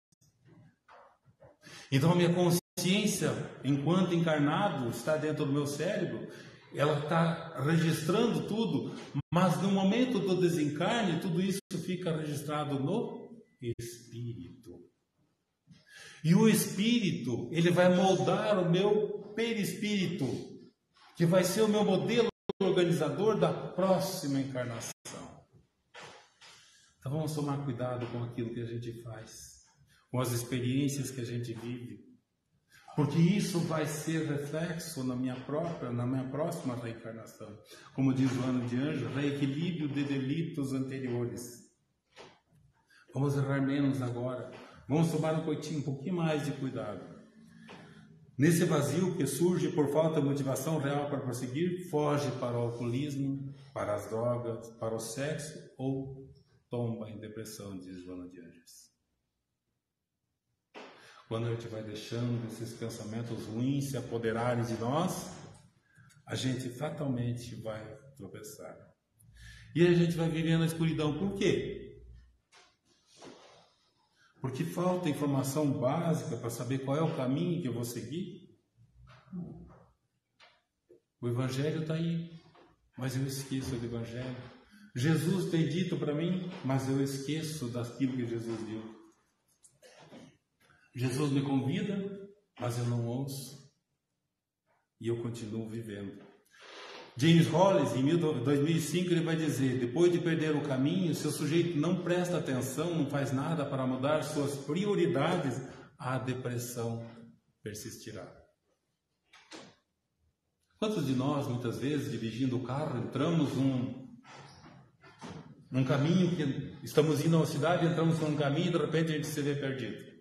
Speaker 2: Então a minha consciência, enquanto encarnado, está dentro do meu cérebro, ela está registrando tudo, mas no momento do desencarne, tudo isso fica registrado no espírito. E o espírito, ele vai moldar o meu perispírito, que vai ser o meu modelo organizador da próxima encarnação. Então vamos tomar cuidado com aquilo que a gente faz, com as experiências que a gente vive, porque isso vai ser reflexo na minha próxima reencarnação. Como diz Joana de Anjos, reequilíbrio de delitos anteriores. Vamos errar menos agora. Vamos tomar um pouquinho mais de cuidado. Nesse vazio que surge por falta de motivação real para prosseguir, foge para o alcoolismo, para as drogas, para o sexo ou tomba em depressão, diz Joana de Anjos. Quando a gente vai deixando esses pensamentos ruins se apoderarem de nós, a gente fatalmente vai tropeçar. E a gente vai vivendo na escuridão. Por quê? Porque falta informação básica para saber qual é o caminho que eu vou seguir. O Evangelho está aí, mas eu esqueço do Evangelho. Jesus tem dito para mim, mas eu esqueço daquilo que Jesus deu. Jesus me convida, mas eu não ouço. E eu continuo vivendo. James Hollis, em 2005, ele vai dizer: depois de perder o caminho, se o sujeito não presta atenção, não faz nada para mudar suas prioridades, a depressão persistirá. Quantos de nós, muitas vezes, dirigindo o carro, entramos num caminho que estamos indo a uma cidade, entramos num caminho e de repente a gente se vê perdido?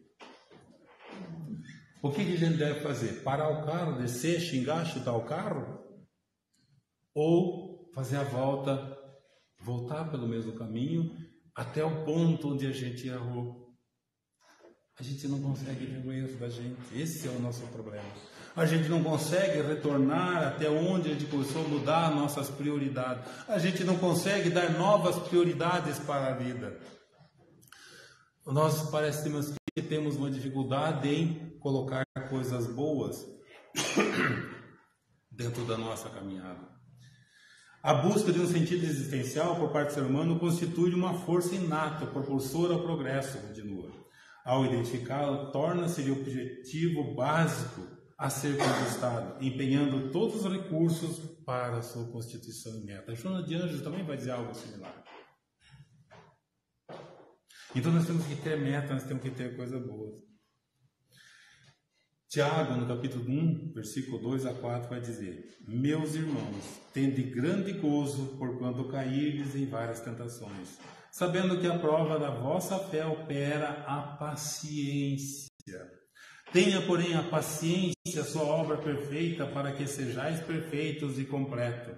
Speaker 2: O que a gente deve fazer? Parar o carro, descer, xingar, chutar o carro? Ou fazer a volta, voltar pelo mesmo caminho até o ponto onde a gente errou? A gente não consegue ver o erro da gente. Esse é o nosso problema. A gente não consegue retornar até onde a gente começou a mudar nossas prioridades. A gente não consegue dar novas prioridades para a vida. Nós parecemos que temos uma dificuldade em colocar coisas boas dentro da nossa caminhada. A busca de um sentido existencial por parte do ser humano constitui uma força inata, propulsora ao progresso, continua. Ao identificá-la, torna-se de objetivo básico a ser conquistado, empenhando todos os recursos para a sua constituição e meta. Joana de Anjos também vai dizer algo similar. Então nós temos que ter meta, nós temos que ter coisas boas. Tiago, no capítulo 1, versículo 2 a 4, vai dizer: meus irmãos, tende grande gozo por quando cairdes em várias tentações, sabendo que a prova da vossa fé opera a paciência. Tenha, porém, a paciência, sua obra perfeita, para que sejais perfeitos e completos,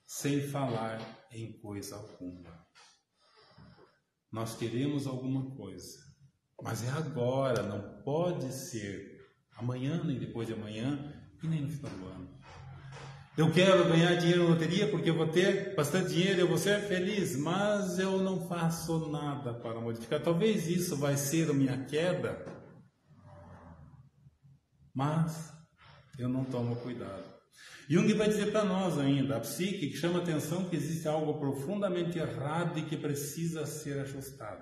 Speaker 2: sem falar em coisa alguma. Nós queremos alguma coisa, mas é agora, não pode ser amanhã, nem depois de amanhã, e nem no final do ano. Eu quero ganhar dinheiro na loteria porque eu vou ter bastante dinheiro, eu vou ser feliz, mas eu não faço nada para modificar. Talvez isso vai ser a minha queda, mas eu não tomo cuidado. Jung vai dizer para nós ainda, a psique, que chama a atenção que existe algo profundamente errado e que precisa ser ajustado.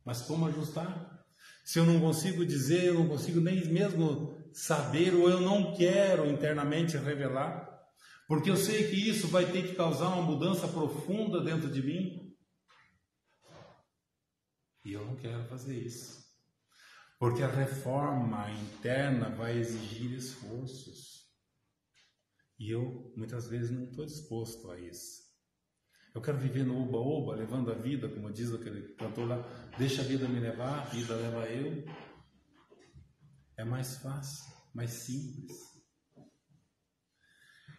Speaker 2: Mas como ajustar? Se eu não consigo dizer, eu não consigo nem mesmo saber, ou eu não quero internamente revelar, porque eu sei que isso vai ter que causar uma mudança profunda dentro de mim. E eu não quero fazer isso. Porque a reforma interna vai exigir esforços. E eu, muitas vezes, não estou disposto a isso. Eu quero viver no oba-oba, levando a vida, como diz aquele cantor lá, deixa a vida me levar, a vida leva eu. É mais fácil, mais simples.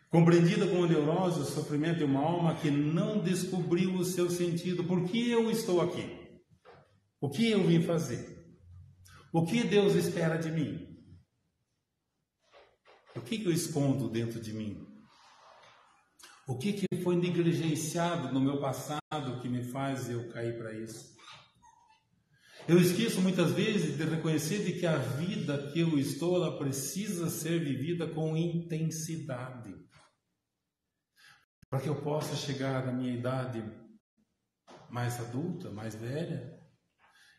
Speaker 2: Compreendida como neurose, o sofrimento de uma alma que não descobriu o seu sentido. Por que eu estou aqui? O que eu vim fazer? O que Deus espera de mim? O que eu escondo dentro de mim? O que foi negligenciado no meu passado que me faz eu cair para isso? Eu esqueço muitas vezes de reconhecer de que a vida que eu estou, ela precisa ser vivida com intensidade. Para que eu possa chegar na minha idade mais adulta, mais velha,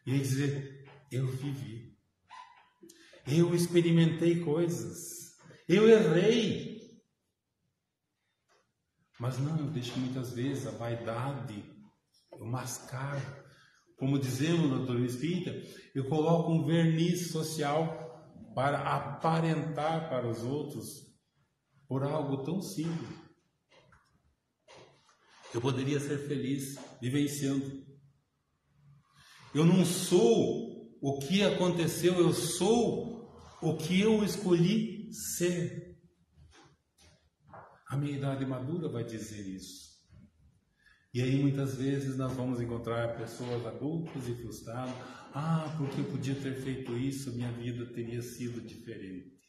Speaker 2: e dizer, eu vivi. Eu experimentei coisas. Eu errei. Mas não, eu deixo muitas vezes a vaidade, eu mascaro. Como dizemos na doutrina espírita, eu coloco um verniz social para aparentar para os outros por algo tão simples. Eu poderia ser feliz vivenciando. Eu não sou o que aconteceu, eu sou o que eu escolhi ser. A minha idade madura vai dizer isso. E aí muitas vezes nós vamos encontrar pessoas adultas e frustradas. Ah, porque eu podia ter feito isso, minha vida teria sido diferente.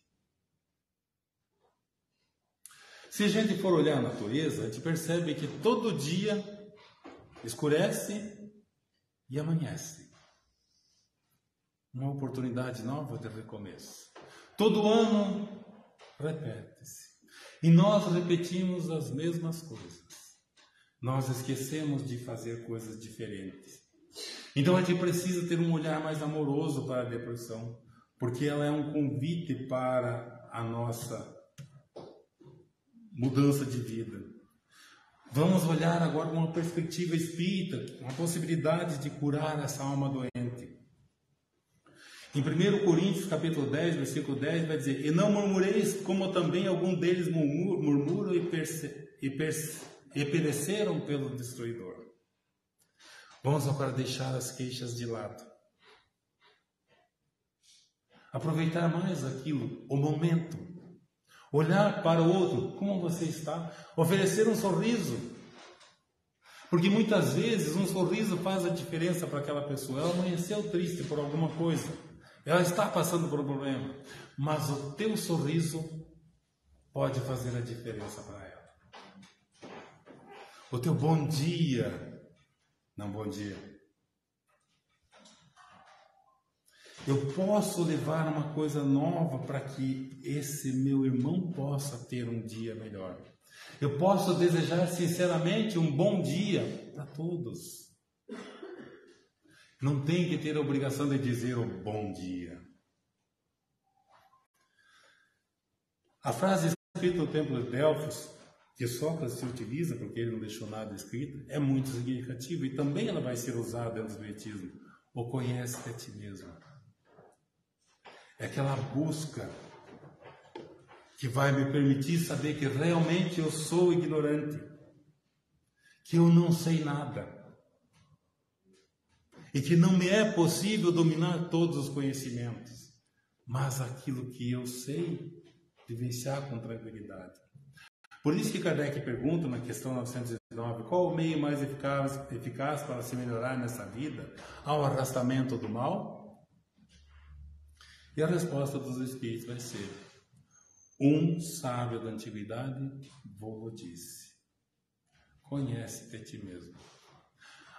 Speaker 2: Se a gente for olhar a natureza, a gente percebe que todo dia escurece e amanhece. Uma oportunidade nova de recomeço. Todo ano repete-se. E nós repetimos as mesmas coisas. Nós esquecemos de fazer coisas diferentes. Então a gente precisa ter um olhar mais amoroso para a depressão, porque ela é um convite para a nossa mudança de vida. Vamos olhar agora com uma perspectiva espírita, uma possibilidade de curar essa alma doente. Em 1 Coríntios capítulo 10, versículo 10, vai dizer: E não murmureis como também algum deles murmuram e pereceram pelo destruidor. Vamos agora deixar as queixas de lado. Aproveitar mais aquilo, o momento. Olhar para o outro, como você está? Oferecer um sorriso. Porque muitas vezes um sorriso faz a diferença para aquela pessoa. Ela amanheceu triste por alguma coisa. Ela está passando por um problema. Mas o teu sorriso pode fazer a diferença para ela. O teu bom dia, não bom dia. Eu posso levar uma coisa nova para que esse meu irmão possa ter um dia melhor. Eu posso desejar sinceramente um bom dia para todos. Não tem que ter a obrigação de dizer o bom dia. A frase escrita no Templo de Delfos, que Sócrates se utiliza, porque ele não deixou nada escrito, é muito significativa e também ela vai ser usada dentro do Espiritismo. O conhece a ti mesmo. É aquela busca que vai me permitir saber que realmente eu sou ignorante, que eu não sei nada e que não me é possível dominar todos os conhecimentos, mas aquilo que eu sei, vivenciar com tranquilidade. Por isso que Kardec pergunta na questão 909, qual o meio mais eficaz para se melhorar nessa vida? Ao arrastamento do mal? E a resposta dos Espíritos vai ser: um sábio da antiguidade vos disse, conhece-te a ti mesmo.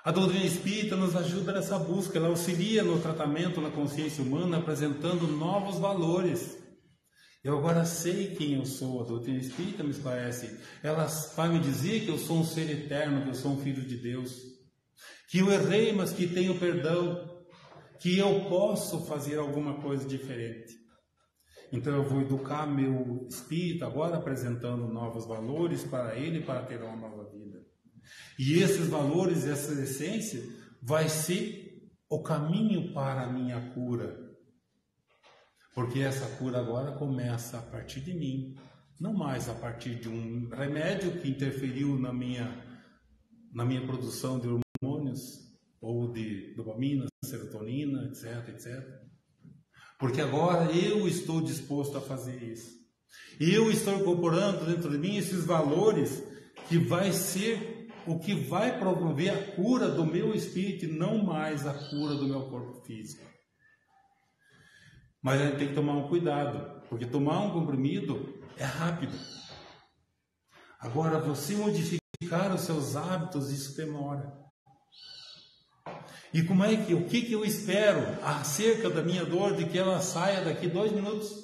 Speaker 2: A doutrina espírita nos ajuda nessa busca, ela auxilia no tratamento na consciência humana, apresentando novos valores. Eu agora sei quem eu sou, a doutrina espírita me esclarece. Ela vai me dizer que eu sou um ser eterno, que eu sou um filho de Deus, que eu errei, mas que tenho perdão, que eu posso fazer alguma coisa diferente. Então eu vou educar meu espírito agora, apresentando novos valores para ele, para ter uma nova vida. E esses valores, essa essência, vai ser o caminho para a minha cura. Porque essa cura agora começa a partir de mim, não mais a partir de um remédio que interferiu na minha produção de hormônios, ou de dopamina, serotonina, etc, etc. Porque agora eu estou disposto a fazer isso. E eu estou incorporando dentro de mim esses valores que vai ser o que vai promover a cura do meu espírito e não mais a cura do meu corpo físico. Mas a gente tem que tomar um cuidado, porque tomar um comprimido é rápido. Agora, você modificar os seus hábitos, isso demora. E o que eu espero acerca da minha dor, de que ela saia daqui 2 minutos?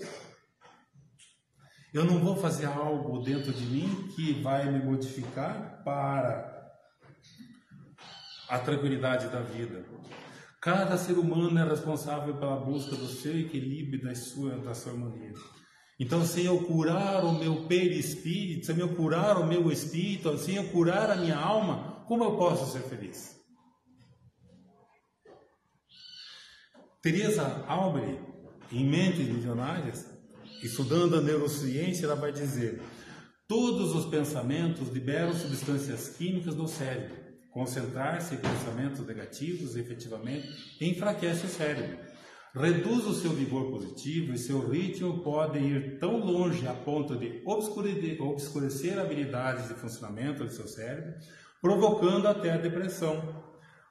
Speaker 2: Eu não vou fazer algo dentro de mim que vai me modificar para a tranquilidade da vida. Cada ser humano é responsável pela busca do seu equilíbrio e da sua harmonia. Então, se eu curar o meu perispírito, se eu curar o meu espírito, se eu curar a minha alma, como eu posso ser feliz? Teresa Albrecht, em Mentes Milionárias, estudando a neurociência, ela vai dizer: todos os pensamentos liberam substâncias químicas do cérebro. Concentrar-se em pensamentos negativos, efetivamente, enfraquece o cérebro. Reduz o seu vigor positivo e seu ritmo pode ir tão longe a ponto de obscurecer habilidades de funcionamento do seu cérebro, provocando até a depressão.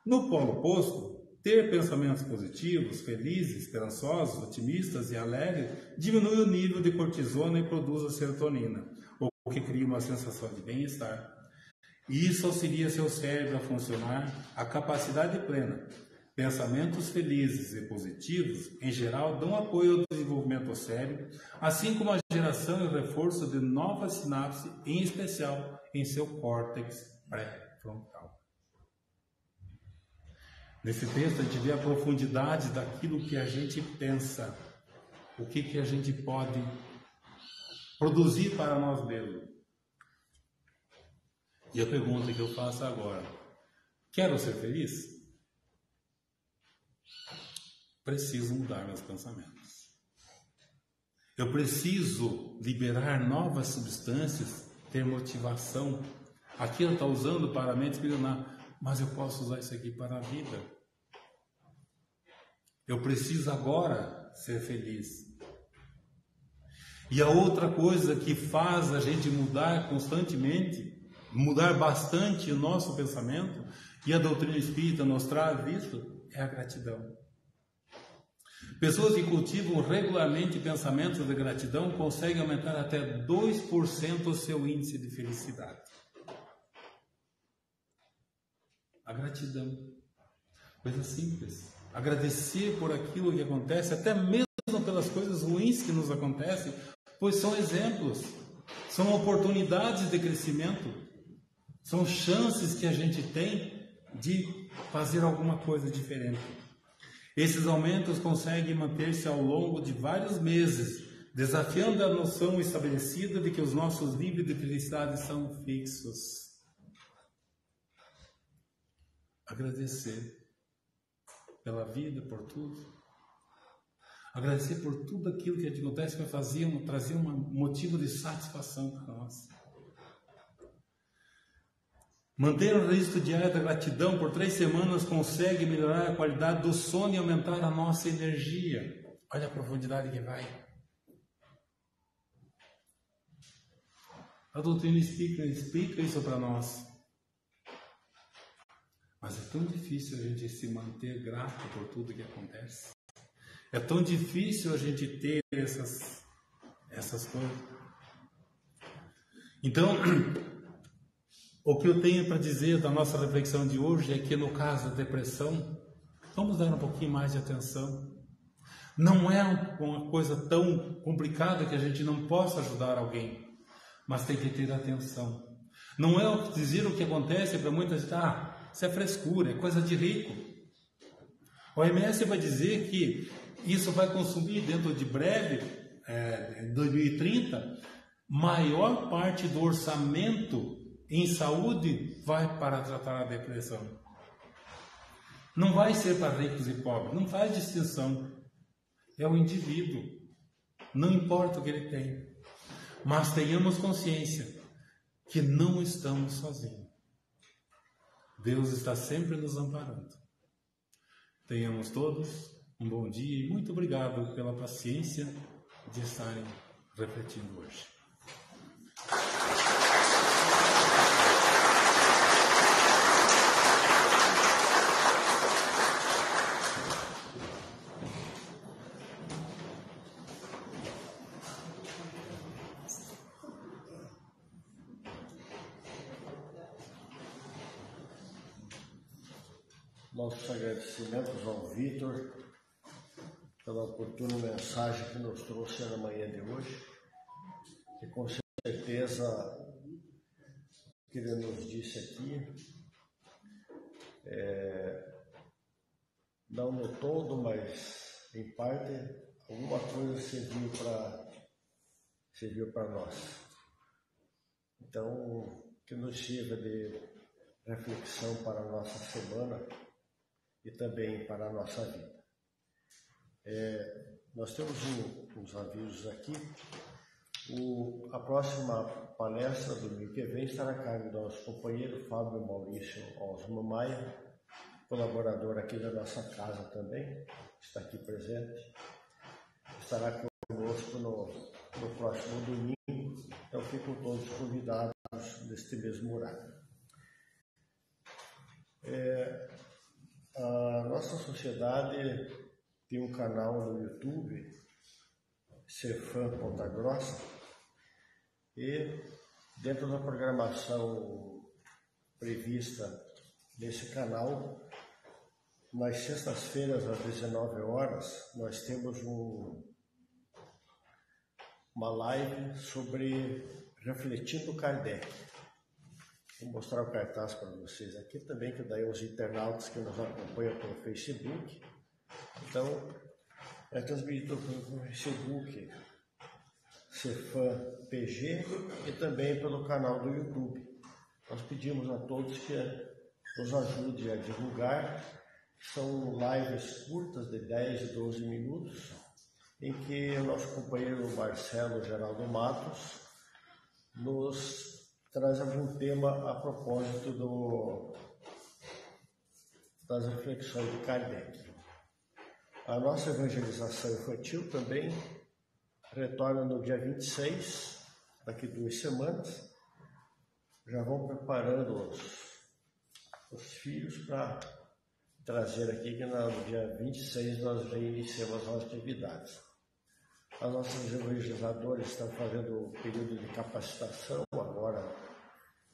Speaker 2: No polo oposto, ter pensamentos positivos, felizes, esperançosos, otimistas e alegres diminui o nível de cortisona e produz a serotonina, o que cria uma sensação de bem-estar. E isso auxilia seu cérebro a funcionar à capacidade plena. Pensamentos felizes e positivos, em geral, dão apoio ao desenvolvimento do cérebro, assim como a geração e o reforço de novas sinapses, em especial em seu córtex pré-frontal. Nesse texto a gente vê a profundidade daquilo que a gente pensa, o que a gente pode produzir para nós mesmos. E a pergunta que eu faço agora: quero ser feliz? Preciso mudar meus pensamentos. Eu preciso liberar novas substâncias, ter motivação. Aqui ela está usando para a mente milionária, mas eu posso usar isso aqui para a vida. Eu preciso agora ser feliz. E a outra coisa que faz a gente mudar constantemente, mudar bastante o nosso pensamento, e a doutrina espírita nos traz isso, é a gratidão. Pessoas que cultivam regularmente pensamentos de gratidão conseguem aumentar até 2% o seu índice de felicidade. A gratidão, coisa simples. Agradecer por aquilo que acontece, até mesmo pelas coisas ruins que nos acontecem, pois são exemplos, são oportunidades de crescimento, são chances que a gente tem de fazer alguma coisa diferente. Esses aumentos conseguem manter-se ao longo de vários meses, desafiando a noção estabelecida de que os nossos níveis de felicidade são fixos. Agradecer pela vida, por tudo. Agradecer por tudo aquilo que acontece, que trazer um motivo de satisfação para nós. Manter um registro diário da gratidão por 3 semanas consegue melhorar a qualidade do sono e aumentar a nossa energia. Olha a profundidade que vai. A doutrina explica isso para nós. Mas é tão difícil a gente se manter grato por tudo que acontece. É tão difícil a gente ter essas coisas. Então, o que eu tenho para dizer da nossa reflexão de hoje é que, no caso da depressão, vamos dar um pouquinho mais de atenção. Não é uma coisa tão complicada que a gente não possa ajudar alguém, mas tem que ter atenção. Não é dizer o que acontece para muita gente: isso é frescura, é coisa de rico. O OMS vai dizer que isso vai consumir dentro de breve, em 2030, maior parte do orçamento em saúde vai para tratar a depressão. Não vai ser para ricos e pobres, não faz distinção. É o indivíduo, não importa o que ele tem. Mas tenhamos consciência que não estamos sozinhos. Deus está sempre nos amparando. Tenhamos todos um bom dia e muito obrigado pela paciência de estarem refletindo hoje.
Speaker 1: nossos agradecimentos ao Vitor pela oportuna mensagem que nos trouxe na manhã de hoje, e com certeza o que ele nos disse aqui, não no todo, mas em parte, alguma coisa serviu para nós. Então, que nos sirva de reflexão para a nossa semana e também para a nossa vida. Nós temos uns avisos aqui. A próxima palestra do domingo que vem estará a cargo do nosso companheiro Fábio Maurício Osmo Maia, colaborador aqui da nossa casa também, está aqui presente. Estará conosco no próximo domingo, então ficam todos convidados neste mesmo horário. A nossa sociedade tem um canal no YouTube, Cefam Ponta Grossa, e dentro da programação prevista nesse canal, nas sextas-feiras às 19 horas, nós temos uma live sobre Refletindo Kardec. Vou mostrar o cartaz para vocês aqui também, que daí os internautas que nos acompanham pelo Facebook. Então, é transmitido pelo Facebook Cefam PG e também pelo canal do YouTube. Nós pedimos a todos que nos ajudem a divulgar. São lives curtas de 10 e 12 minutos, em que o nosso companheiro Marcelo Geraldo Matos nos traz algum tema a propósito das reflexões de Kardec. A nossa evangelização infantil também retorna no dia 26, daqui 2 semanas. Já vão preparando os filhos para trazer aqui, que no dia 26 nós reiniciamos as nossas atividades. As nossas evangelizadoras estão fazendo o período de capacitação agora,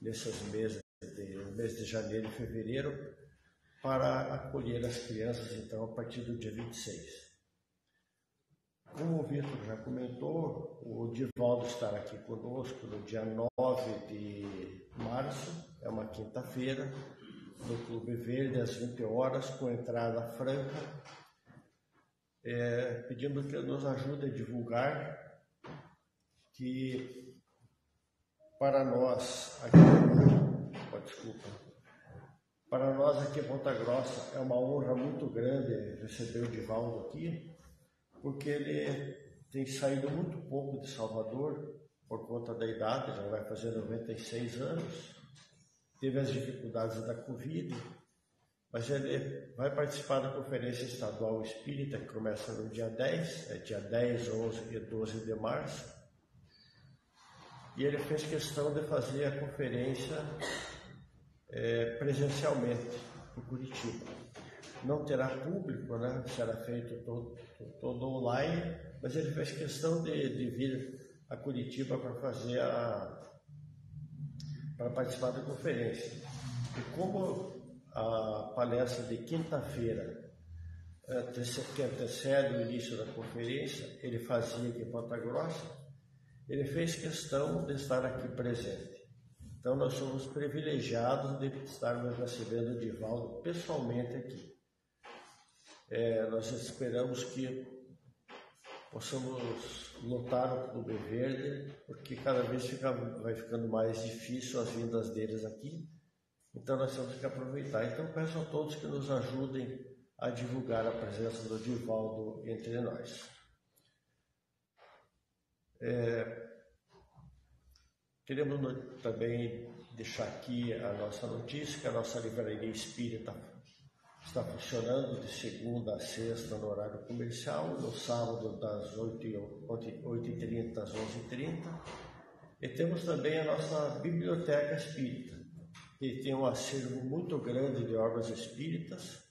Speaker 1: nesses meses, mês de janeiro e fevereiro, para acolher as crianças, então, a partir do dia 26. Como o Vitor já comentou, o Divaldo estará aqui conosco no dia 9 de março, é uma quinta-feira, no Clube Verde, às 20 horas, com entrada franca, pedindo que nos ajude a divulgar que para nós aqui em Ponta Grossa é uma honra muito grande receber o Divaldo aqui, porque ele tem saído muito pouco de Salvador por conta da idade, já vai fazer 96 anos, teve as dificuldades da Covid, mas ele vai participar da Conferência Estadual Espírita, que começa no dia 10, dia 10, 11 e 12 de março, e ele fez questão de fazer a conferência presencialmente em Curitiba. Não terá público, né? Será feito todo online, mas ele fez questão de vir a Curitiba para participar da conferência. E como a palestra de quinta-feira que antecede o início da conferência, ele fazia aqui em Ponta Grossa, ele fez questão de estar aqui presente. Então nós somos privilegiados de estarmos recebendo o Divaldo pessoalmente aqui. Nós esperamos que possamos lotar o Clube Verde, porque cada vez vai ficando mais difícil as vindas deles aqui, então nós temos que aproveitar. Então peço a todos que nos ajudem a divulgar a presença do Divaldo entre nós. Queremos também deixar aqui a nossa notícia, que a nossa livraria espírita está funcionando de segunda a sexta no horário comercial, no sábado das 8h30 às 11h30. E temos também a nossa biblioteca espírita, que tem um acervo muito grande de obras espíritas,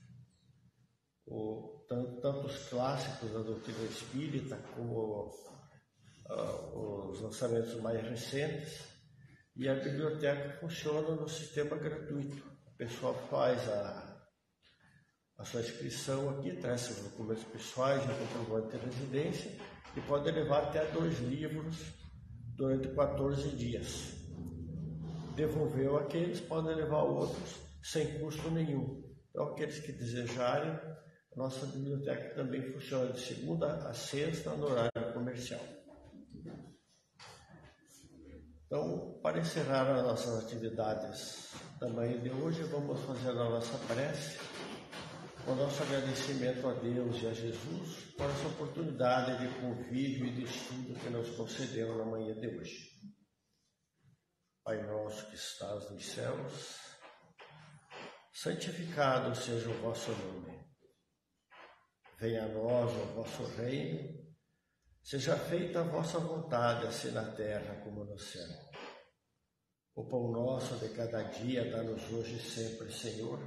Speaker 1: tanto os clássicos da doutrina espírita, como os lançamentos mais recentes. E a biblioteca funciona no sistema gratuito. O pessoal faz a sua inscrição aqui, traz seus documentos pessoais e comprovante de residência e pode levar até 2 livros durante 14 dias. Devolveu aqueles, podem levar outros sem custo nenhum. Então, aqueles que desejarem, a nossa biblioteca também funciona de segunda a sexta no horário comercial. Então, para encerrar as nossas atividades da manhã de hoje, vamos fazer a nossa prece, com o nosso agradecimento a Deus e a Jesus por essa oportunidade de convívio e de estudo que nos concederam na manhã de hoje. Pai nosso que estás nos céus, santificado seja o vosso nome. Venha a nós o vosso reino, seja feita a vossa vontade, assim na terra como no céu. O pão nosso de cada dia dá-nos hoje e sempre, Senhor.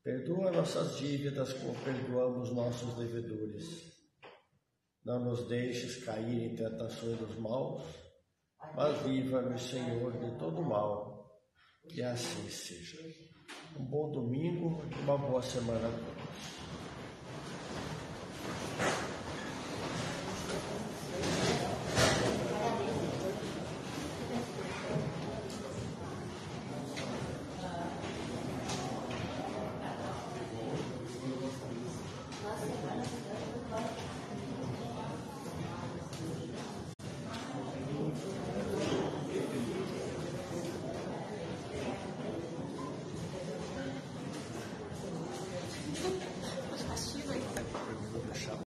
Speaker 1: Perdoa nossas dívidas como perdoamos nossos devedores. Não nos deixes cair em tentações dos maus, mas livra-nos, Senhor, de todo mal. Que assim seja. Um bom domingo e uma boa semana a todos.